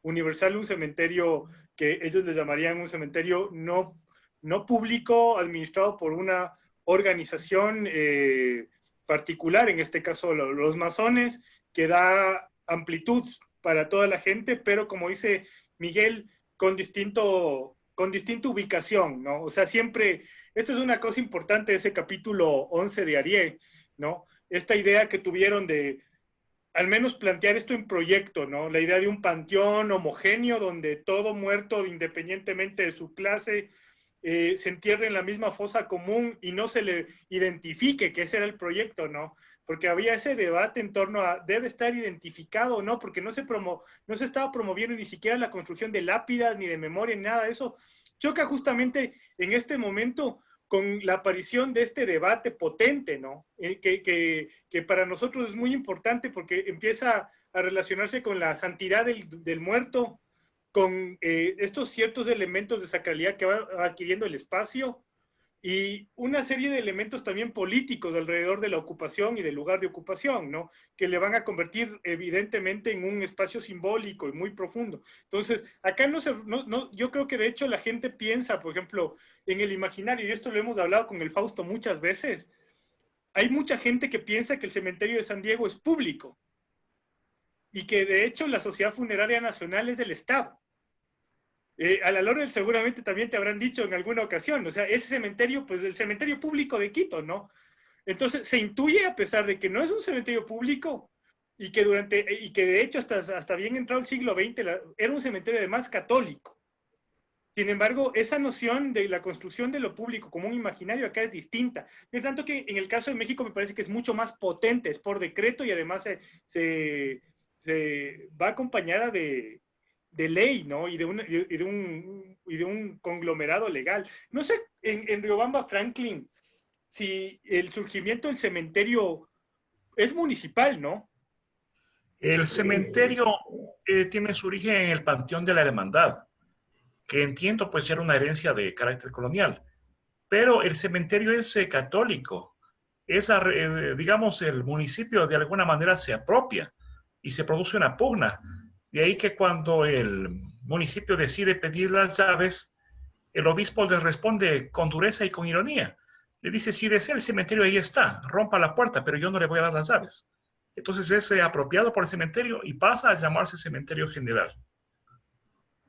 universal un cementerio que ellos le llamarían un cementerio no público administrado por una organización particular, en este caso los masones, que da amplitud para toda la gente, pero como dice Miguel, con distinta ubicación, ¿no? O sea, siempre, esto es una cosa importante de ese capítulo 11 de Arié, ¿no? Esta idea que tuvieron de al menos plantear esto en proyecto, ¿no? La idea de un panteón homogéneo donde todo muerto, independientemente de su clase, se entierre en la misma fosa común y no se le identifique que ese era el proyecto, ¿no? Porque había ese debate en torno a, ¿debe estar identificado o no? Porque no se estaba promoviendo ni siquiera la construcción de lápidas, ni de memoria, ni nada de eso. Choca justamente en este momento con la aparición de este debate potente, ¿no? Que para nosotros es muy importante porque empieza a relacionarse con la santidad del muerto, con estos ciertos elementos de sacralidad que va adquiriendo el espacio y una serie de elementos también políticos alrededor de la ocupación y del lugar de ocupación, ¿no? Que le van a convertir evidentemente en un espacio simbólico y muy profundo. Entonces, acá yo creo que de hecho la gente piensa, por ejemplo, en el imaginario, y esto lo hemos hablado con el Fausto muchas veces, hay mucha gente que piensa que el cementerio de San Diego es público y que de hecho la Sociedad Funeraria Nacional es del Estado. A la Lorel seguramente también te habrán dicho en alguna ocasión, o sea, ese cementerio, pues el cementerio público de Quito, ¿no? Entonces se intuye, a pesar de que no es un cementerio público y que de hecho hasta bien entrado el siglo XX era un cementerio además católico. Sin embargo, esa noción de la construcción de lo público como un imaginario acá es distinta. Por tanto que en el caso de México me parece que es mucho más potente, es por decreto y además se va acompañada de ley, ¿no? Y de un conglomerado legal. No sé, en Riobamba, Franklin, si el surgimiento del cementerio es municipal, ¿no? El cementerio tiene su origen en el Panteón de la Hermandad, que entiendo pues era una herencia de carácter colonial. Pero el cementerio es católico. Digamos, el municipio de alguna manera se apropia y se produce una pugna. De ahí que cuando el municipio decide pedir las llaves, el obispo le responde con dureza y con ironía. Le dice, si desea el cementerio, ahí está, rompa la puerta, pero yo no le voy a dar las llaves. Entonces es apropiado por el cementerio y pasa a llamarse cementerio general.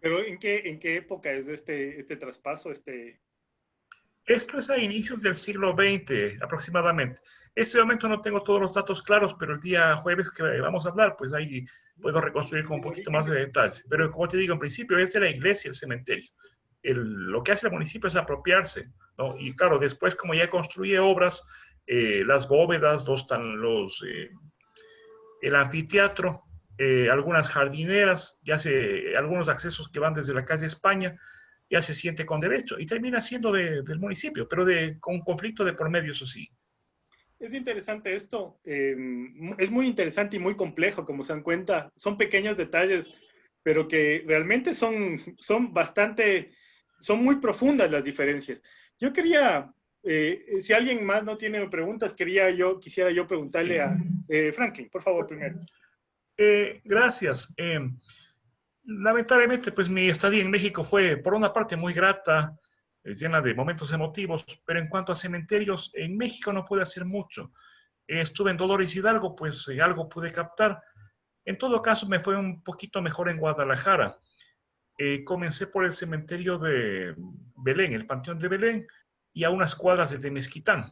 Pero ¿en qué época es este traspaso? Esto es a inicios del siglo XX aproximadamente. En este momento no tengo todos los datos claros, pero el día jueves que vamos a hablar, pues ahí puedo reconstruir con un poquito más de detalle. Pero como te digo, en principio es de la iglesia el cementerio. Lo que hace el municipio es apropiarse, ¿no? Y claro, después como ya construye obras, las bóvedas, el anfiteatro, algunas jardineras, algunos accesos que van desde la calle España, ya se siente con derecho y termina siendo del municipio, pero con conflicto de por medio, eso sí. Es interesante esto. Es muy interesante y muy complejo, como se dan cuenta. Son pequeños detalles, pero que realmente son bastante, son muy profundas las diferencias. Yo quería, si alguien más no tiene preguntas, quisiera yo preguntarle Sí. a Franklin, por favor, primero. Gracias. Lamentablemente, pues mi estadía en México fue, por una parte, muy grata, llena de momentos emotivos, pero en cuanto a cementerios, en México no pude hacer mucho. Estuve en Dolores Hidalgo, pues algo pude captar. En todo caso, me fue un poquito mejor en Guadalajara. Comencé por el cementerio de Belén, el Panteón de Belén, y a unas cuadras de Mezquitán.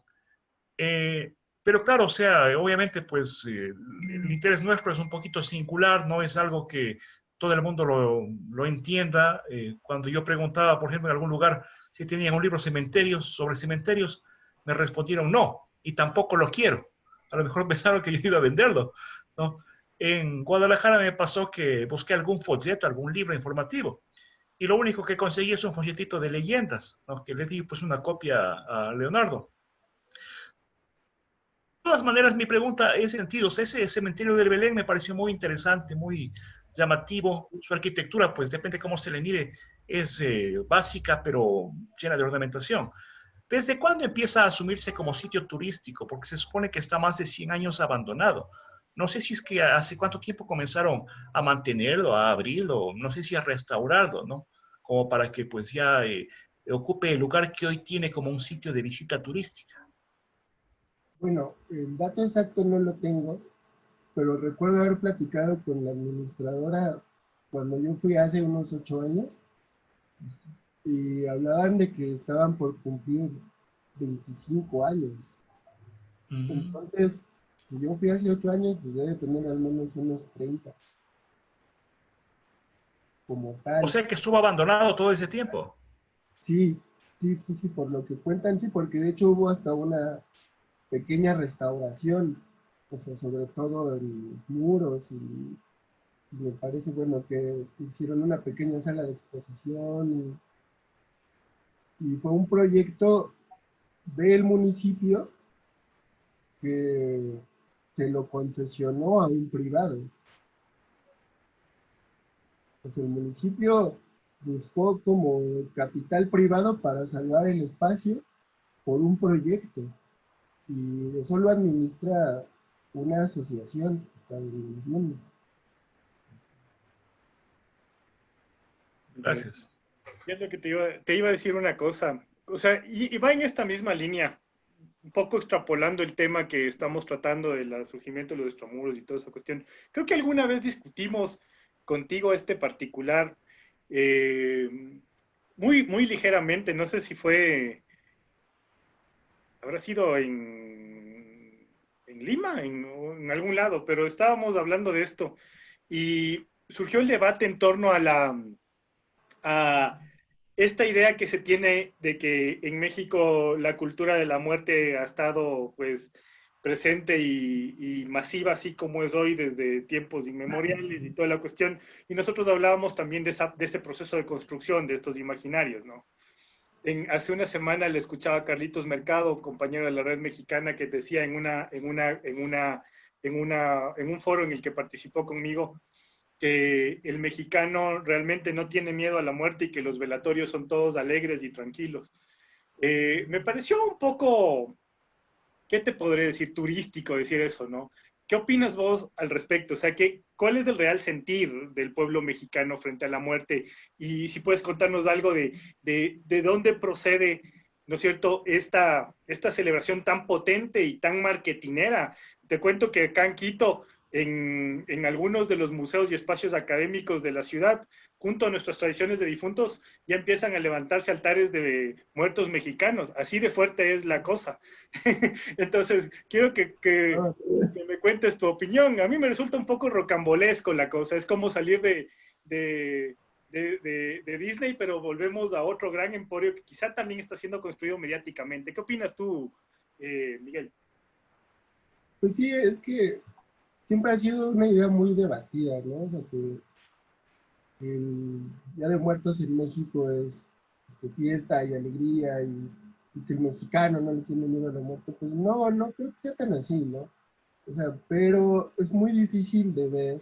Eh, pero claro, o sea, obviamente, pues el interés nuestro es un poquito singular, no es algo que todo el mundo lo entienda. Cuando yo preguntaba, por ejemplo, en algún lugar si tenían un libro cementerios, sobre cementerios, me respondieron no, y tampoco lo quiero. A lo mejor pensaron que yo iba a venderlo, ¿no? En Guadalajara me pasó que busqué algún folleto, algún libro informativo, y lo único que conseguí es un folletito de leyendas, ¿no? Que le di pues una copia a Leonardo. De todas maneras, mi pregunta es sentido. Ese cementerio del Belén me pareció muy interesante, muy llamativo. Su arquitectura, pues depende cómo se le mire, es básica, pero llena de ornamentación. ¿Desde cuándo empieza a asumirse como sitio turístico? Porque se supone que está más de 100 años abandonado. No sé si es que hace cuánto tiempo comenzaron a mantenerlo, a abrirlo, no sé si a restaurarlo, ¿no? Como para que pues ya ocupe el lugar que hoy tiene como un sitio de visita turística. Bueno, el dato exacto no lo tengo, pero recuerdo haber platicado con la administradora cuando yo fui hace unos 8 años y hablaban de que estaban por cumplir 25 años. Entonces, si yo fui hace 8 años, pues debe tener al menos unos 30 como O tal. sea que estuvo abandonado todo ese tiempo. Sí, sí, por lo que cuentan, sí, porque de hecho hubo hasta una pequeña restauración, o sea, sobre todo en muros y me parece bueno que hicieron una pequeña sala de exposición y fue un proyecto del municipio que se lo concesionó a un privado. Pues el municipio buscó como capital privado para salvar el espacio por un proyecto y eso lo administra una asociación que está viviendo. Gracias. Y es lo que te iba a decir una cosa. O sea, y va en esta misma línea, un poco extrapolando el tema que estamos tratando del surgimiento de los extramuros y toda esa cuestión. Creo que alguna vez discutimos contigo este particular eh, muy ligeramente, no sé si habrá sido en Lima, en algún lado, pero estábamos hablando de esto y surgió el debate en torno a esta idea que se tiene de que en México la cultura de la muerte ha estado pues presente y masiva, así como es hoy desde tiempos inmemoriales y toda la cuestión. Y nosotros hablábamos también de ese proceso de construcción de estos imaginarios, ¿no? Hace una semana le escuchaba a Carlitos Mercado, compañero de la Red Mexicana, que decía en un foro en el que participó conmigo, que el mexicano realmente no tiene miedo a la muerte y que los velatorios son todos alegres y tranquilos. Me pareció un poco, ¿qué te podré decir? Turístico decir eso, ¿no? ¿Qué opinas vos al respecto? O sea, ¿cuál es el real sentir del pueblo mexicano frente a la muerte? Y si puedes contarnos algo de dónde procede, ¿no es cierto?, esta celebración tan potente y tan marketinera. Te cuento que acá en Quito, en algunos de los museos y espacios académicos de la ciudad, junto a nuestras tradiciones de difuntos, ya empiezan a levantarse altares de muertos mexicanos. Así de fuerte es la cosa. Entonces, quiero que me cuentes tu opinión. A mí me resulta un poco rocambolesco la cosa. Es como salir de Disney, pero volvemos a otro gran emporio que quizá también está siendo construido mediáticamente. ¿Qué opinas tú, Miguel? Pues sí, es que siempre ha sido una idea muy debatida, ¿no? O sea, que el Día de Muertos en México es fiesta y alegría y que el mexicano no le tiene miedo a la muerte, pues no, no creo que sea tan así, ¿no? O sea, pero es muy difícil de ver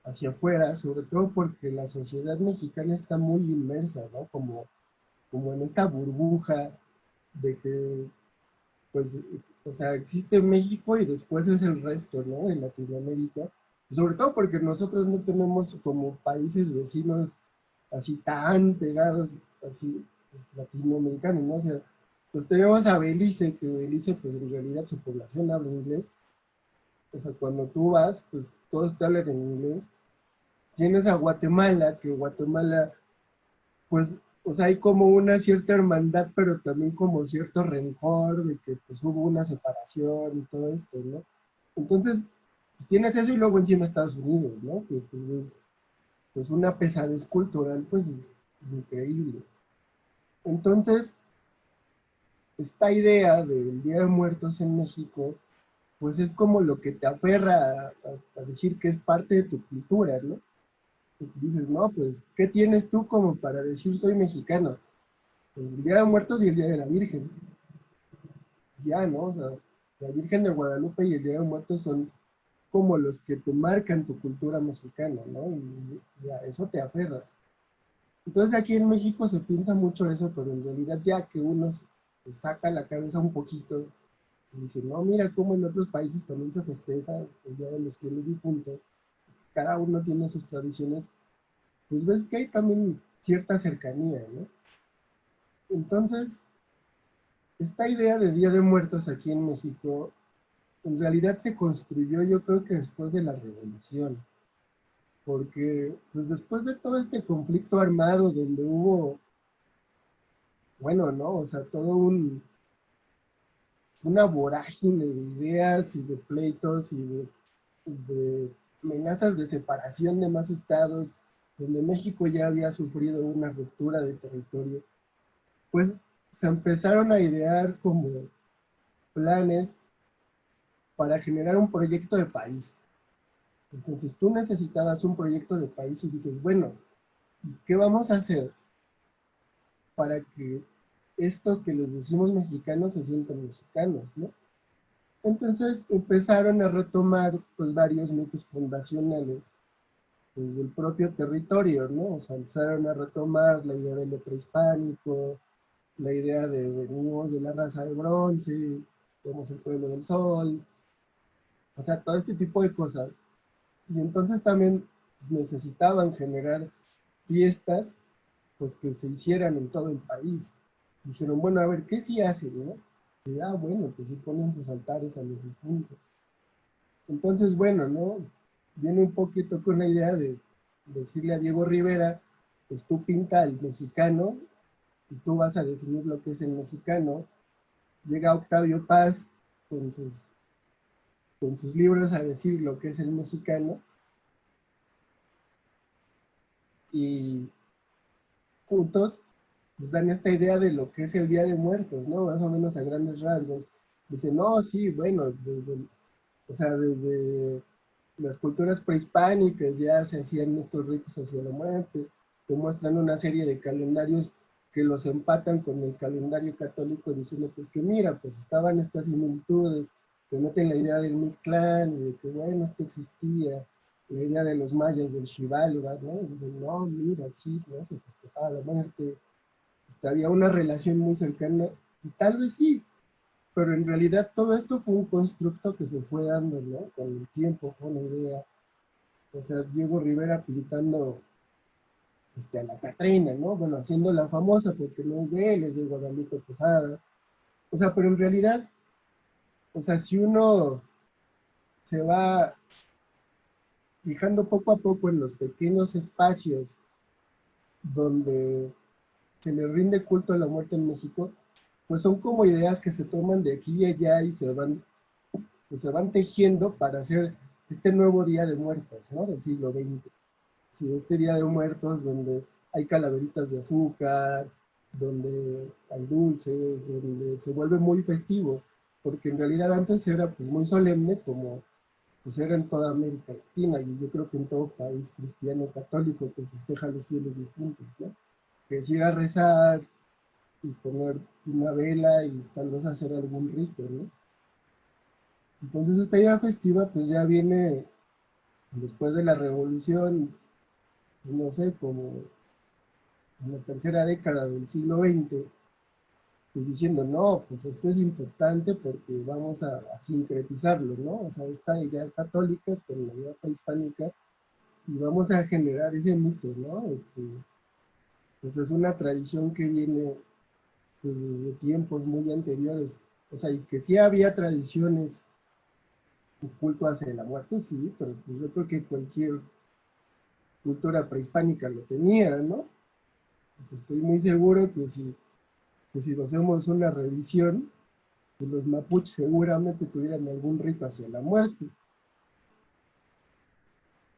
hacia afuera, sobre todo porque la sociedad mexicana está muy inmersa, ¿no? Como en esta burbuja de que, pues, o sea, existe México y después es el resto, ¿no? De Latinoamérica. Sobre todo porque nosotros no tenemos como países vecinos así tan pegados, así, pues, latinoamericanos, ¿no? O sea, pues tenemos a Belice, que Belice, pues en realidad su población habla inglés. O sea, cuando tú vas, pues todos te hablan en inglés. Tienes a Guatemala, que Guatemala, pues, o sea, hay como una cierta hermandad, pero también como cierto rencor de que pues hubo una separación y todo esto, ¿no? Entonces, pues tienes eso y luego encima Estados Unidos, ¿no? Que pues es pues una pesadez cultural, pues increíble. Entonces, esta idea del Día de Muertos en México, pues es como lo que te aferra a decir que es parte de tu cultura, ¿no? Y dices, no, pues, ¿qué tienes tú como para decir soy mexicano? Pues el Día de Muertos y el Día de la Virgen. Ya, ¿no? O sea, la Virgen de Guadalupe y el Día de Muertos son como los que te marcan tu cultura mexicana, ¿no? Y a eso te aferras. Entonces aquí en México se piensa mucho eso, pero en realidad ya que uno pues, saca la cabeza un poquito y dice, no, mira cómo en otros países también se festeja el Día de los Fieles Difuntos, cada uno tiene sus tradiciones, pues ves que hay también cierta cercanía, ¿no? Entonces, esta idea de Día de Muertos aquí en México, en realidad se construyó yo creo que después de la Revolución, porque pues después de todo este conflicto armado donde hubo, bueno, ¿no? O sea, una vorágine de ideas y de pleitos y de amenazas de separación de más estados, donde México ya había sufrido una ruptura de territorio, pues se empezaron a idear como planes para generar un proyecto de país. Entonces tú necesitabas un proyecto de país y dices, bueno, ¿qué vamos a hacer para que estos que les decimos mexicanos se sientan mexicanos, ¿no? Entonces empezaron a retomar pues varios mitos fundacionales pues, del propio territorio, ¿no? O sea, empezaron a retomar la idea de lo prehispánico, la idea de venimos de la raza de bronce, somos el pueblo del sol, o sea, todo este tipo de cosas. Y entonces también pues, necesitaban generar fiestas pues que se hicieran en todo el país. Dijeron, bueno, a ver, ¿qué sí hacen, no? Y, bueno, pues sí ponen sus altares a los difuntos. Entonces, bueno, ¿no? Viene un poquito con la idea de decirle a Diego Rivera, pues tú pinta al mexicano y tú vas a definir lo que es el mexicano. Llega Octavio Paz con sus libros a decir lo que es el mexicano y juntos pues dan esta idea de lo que es el Día de Muertos, ¿no? Más o menos a grandes rasgos. Dicen, no, sí, bueno, desde las culturas prehispánicas ya se hacían estos ritos hacia la muerte, te muestran una serie de calendarios que los empatan con el calendario católico diciendo pues que mira, pues estaban estas similitudes, te meten la idea del Mictlán y de que bueno, esto existía, la idea de los mayas del Xibalba, ¿no? Y dicen, no, mira, sí, ¿no? Se festejaba la muerte, había una relación muy cercana, y tal vez sí, pero en realidad todo esto fue un constructo que se fue dando, ¿no? Con el tiempo, fue una idea. O sea, Diego Rivera pintando a la Catrina, ¿no? Bueno, haciéndola famosa porque no es de él, es de Guadalupe Posada. O sea, pero en realidad, o sea, si uno se va fijando poco a poco en los pequeños espacios donde se le rinde culto a la muerte en México, pues son como ideas que se toman de aquí y allá y pues se van tejiendo para hacer este nuevo Día de Muertos, ¿no? Del siglo XX. Sí, este Día de Muertos donde hay calaveritas de azúcar, donde hay dulces, donde se vuelve muy festivo, porque en realidad antes era pues muy solemne como pues era en toda América Latina y yo creo que en todo país cristiano católico que festeja a los fieles difuntos, ¿no? Que es ir a rezar, y poner una vela y tal vez hacer algún rito, ¿no? Entonces esta idea festiva pues ya viene después de la revolución, pues no sé, como en la tercera década del siglo XX, pues diciendo, no, pues esto es importante porque vamos a sincretizarlo, ¿no? O sea, esta idea católica con la idea prehispánica y vamos a generar ese mito, ¿no? De que, pues es una tradición que viene pues, desde tiempos muy anteriores, o sea, y que sí había tradiciones de culto hacia la muerte, sí, pero pues yo creo que cualquier cultura prehispánica lo tenía, ¿no? Pues estoy muy seguro que si hacemos una revisión, pues los mapuches seguramente tuvieran algún rito hacia la muerte.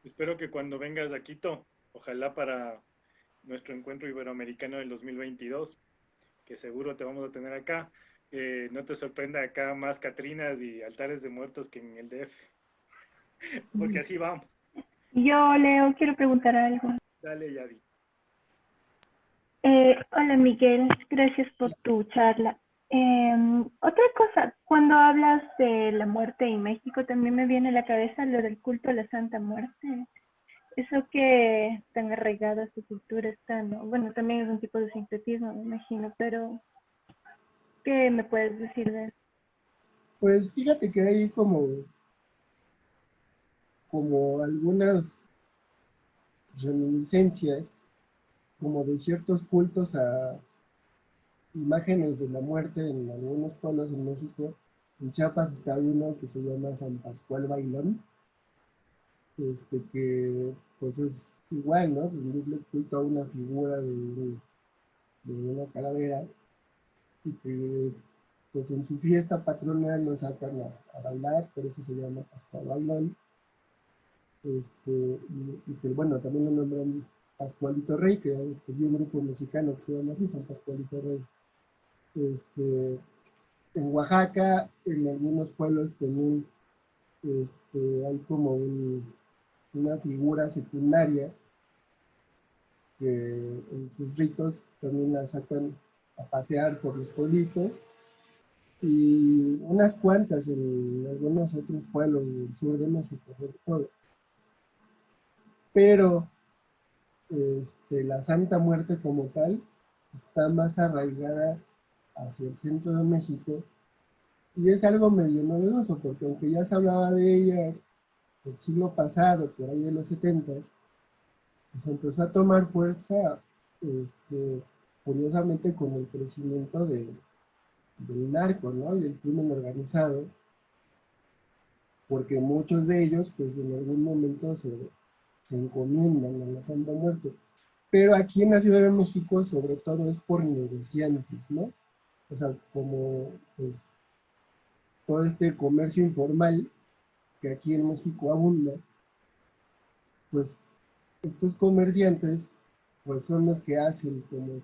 Espero que cuando vengas a Quito, ojalá para nuestro encuentro iberoamericano del 2022, que seguro te vamos a tener acá, no te sorprenda acá más Catrinas y altares de muertos que en el DF, porque así vamos. Yo, Leo, quiero preguntar algo. Dale, Yadi. Hola, Miguel, gracias por tu charla. Otra cosa, cuando hablas de la muerte en México, también me viene a la cabeza lo del culto a la Santa Muerte. Eso que tan arraigado a su cultura está, ¿no? Bueno, también es un tipo de sincretismo, me imagino, pero ¿qué me puedes decir de eso? Pues fíjate que hay como algunas reminiscencias, como de ciertos cultos a imágenes de la muerte en algunos pueblos en México. En Chiapas está uno que se llama San Pascual Bailón, que pues es igual, ¿no? Rendirle culto a una figura de una calavera y que pues en su fiesta patronal lo sacan a bailar, por eso se llama Pascual Bailón. Y que bueno, también lo nombran Pascualito Rey, que hay un grupo mexicano que se llama así, San Pascualito Rey. En Oaxaca, en algunos pueblos también hay como una figura secundaria que en sus ritos también la sacan a pasear por los pueblitos y unas cuantas en algunos otros pueblos del sur de México, sobre todo. Pero la Santa Muerte como tal está más arraigada hacia el centro de México y es algo medio novedoso porque aunque ya se hablaba de ella el siglo pasado, por ahí de los 70s, pues empezó a tomar fuerza, curiosamente con el crecimiento del narco, ¿no? Y del crimen organizado, porque muchos de ellos, pues en algún momento se encomiendan a la Santa Muerte. Pero aquí en la Ciudad de México, sobre todo, es por negociantes, ¿no? O sea, como pues todo este comercio informal que aquí en México abunda, pues estos comerciantes pues son los que hacen como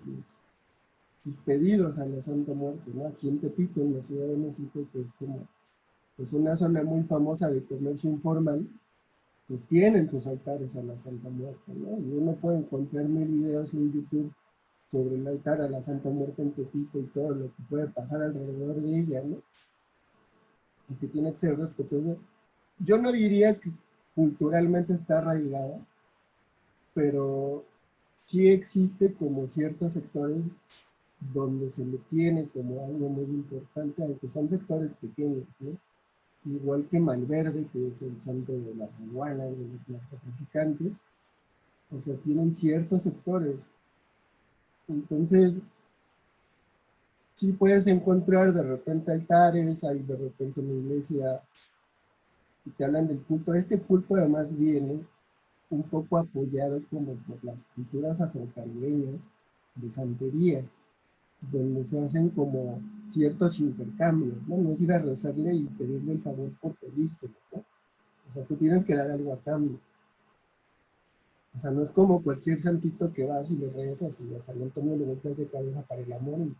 sus pedidos a la Santa Muerte, ¿no? Aquí en Tepito, en la Ciudad de México, que es como pues una zona muy famosa de comercio informal, pues tienen sus altares a la Santa Muerte, ¿no? Y uno puede encontrar mil videos en YouTube sobre el altar a la Santa Muerte en Tepito y todo lo que puede pasar alrededor de ella, ¿no? Y que tiene que ser respetuoso. Yo no diría que culturalmente está arraigada, pero sí existe como ciertos sectores donde se le tiene como algo muy importante, aunque son sectores pequeños, ¿no? Igual que Malverde, que es el santo de la marihuana, de los narcotraficantes, o sea, tienen ciertos sectores. Entonces, sí puedes encontrar de repente altares, hay de repente una iglesia y te hablan del culto. Este culto además viene un poco apoyado como por las culturas afrocaribeñas de santería, donde se hacen como ciertos intercambios, ¿no? No es ir a rezarle y pedirle el favor por pedírselo, ¿no? O sea, tú tienes que dar algo a cambio. O sea, no es como cualquier santito que vas y le rezas y a San Antonio le volteas de cabeza para el amor y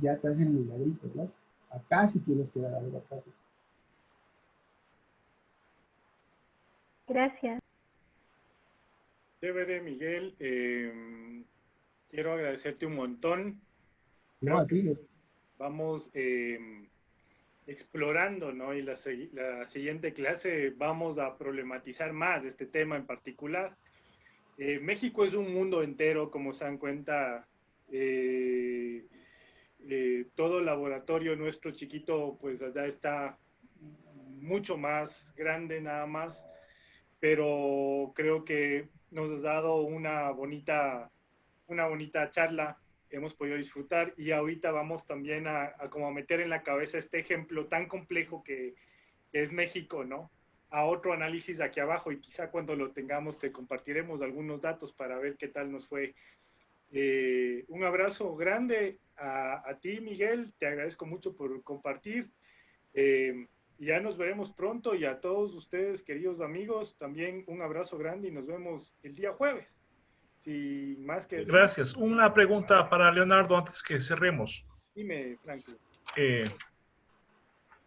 ya te hace el milagrito, ¿no? Acá sí tienes que dar algo a cambio. Gracias. Chévere, Miguel. Quiero agradecerte un montón. No, a ti. Vamos explorando, ¿no? Y la siguiente clase vamos a problematizar más este tema en particular. México es un mundo entero, como se dan cuenta. Todo laboratorio nuestro chiquito, pues allá está mucho más grande nada más, pero creo que nos has dado una bonita charla, hemos podido disfrutar y ahorita vamos también a como meter en la cabeza este ejemplo tan complejo que es México, ¿no? A otro análisis aquí abajo y quizá cuando lo tengamos te compartiremos algunos datos para ver qué tal nos fue. Un abrazo grande a ti, Miguel, te agradezco mucho por compartir. Ya nos veremos pronto y a todos ustedes, queridos amigos, también un abrazo grande y nos vemos el día jueves. Sin más que decir. Gracias. Una pregunta para Leonardo antes que cerremos. Dime, Franklin.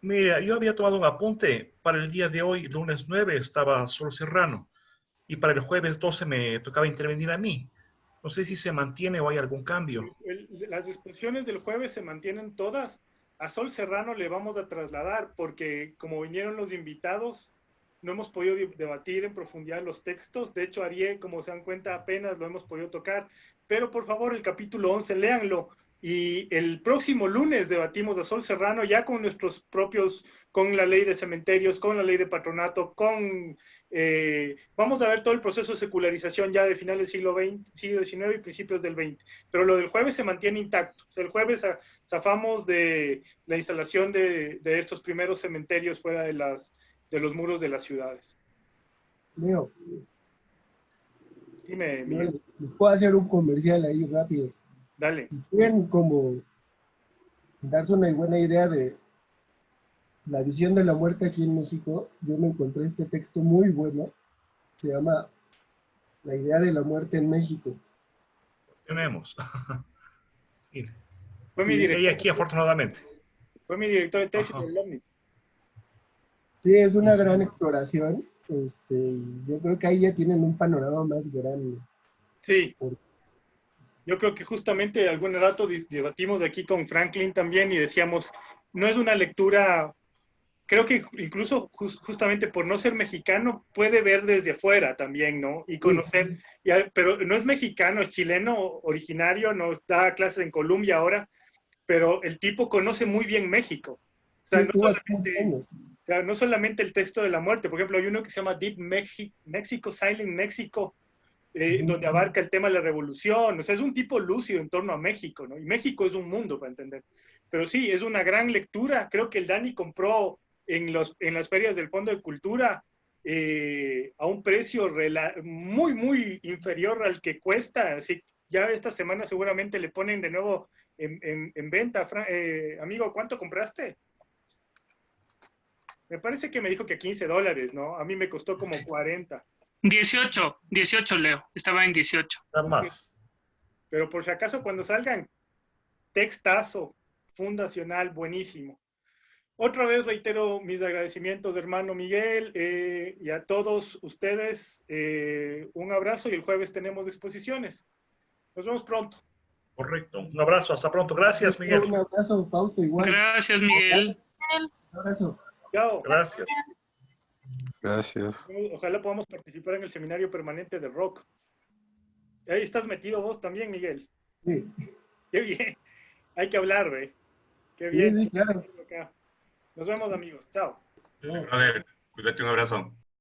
Mira, yo había tomado un apunte para el día de hoy, lunes 9, estaba Sol Serrano, y para el jueves 12 me tocaba intervenir a mí. No sé si se mantiene o hay algún cambio. Las discusiones del jueves se mantienen todas. A Sol Serrano le vamos a trasladar porque como vinieron los invitados, no hemos podido debatir en profundidad los textos. De hecho, Ariel, como se dan cuenta, apenas lo hemos podido tocar. Pero por favor, el capítulo 11, léanlo. Y el próximo lunes debatimos a Sol Serrano ya con nuestros propios, con la ley de cementerios, con la ley de patronato, vamos a ver todo el proceso de secularización ya de finales del siglo XIX y principios del XX. Pero lo del jueves se mantiene intacto. O sea, el jueves zafamos de la instalación de estos primeros cementerios fuera de los muros de las ciudades. Leo. Dime, Miguel. ¿Puedo hacer un comercial ahí rápido? Dale. Si quieren como darse una buena idea de la visión de la muerte aquí en México, yo me encontré este texto muy bueno, se llama La idea de la muerte en México. Tenemos. Sí. Fue mi director. Sí, aquí afortunadamente. Fue mi director de tesis del OVNI. Sí, es una gran exploración. Yo creo que ahí ya tienen un panorama más grande. Sí. Yo creo que justamente algún rato debatimos aquí con Franklin también y decíamos, no es una lectura, creo que incluso justamente por no ser mexicano, puede ver desde afuera también, ¿no? Y conocer, pero no es mexicano, es chileno originario, nos da clases en Colombia ahora, pero el tipo conoce muy bien México. O sea, no solamente el texto de la muerte, por ejemplo, hay uno que se llama Deep Mexico, Silent Mexico, donde abarca el tema de la revolución. O sea, es un tipo lúcido en torno a México, ¿no? Y México es un mundo, para entender. Pero sí, es una gran lectura. Creo que el Dani compró en las ferias del Fondo de Cultura a un precio muy, muy inferior al que cuesta. Así, ya esta semana seguramente le ponen de nuevo en venta. Amigo, ¿cuánto compraste? Me parece que me dijo que $15, ¿no? A mí me costó como 40. 18, Leo. Estaba en 18. Nada más. Pero por si acaso cuando salgan, textazo, fundacional, buenísimo. Otra vez reitero mis agradecimientos, hermano Miguel, y a todos ustedes. Un abrazo y el jueves tenemos exposiciones. Nos vemos pronto. Correcto. Un abrazo. Hasta pronto. Gracias, Miguel. Un abrazo, Fausto, igual. Gracias, Miguel. Un abrazo. Chao. Gracias. Gracias. Ojalá podamos participar en el seminario permanente de rock. Ahí estás metido vos también, Miguel. Sí. Qué bien. Hay que hablar, güey. Qué Sí, bien. sí, claro. Nos vemos, amigos. Chao. Brother, cuídate, un abrazo.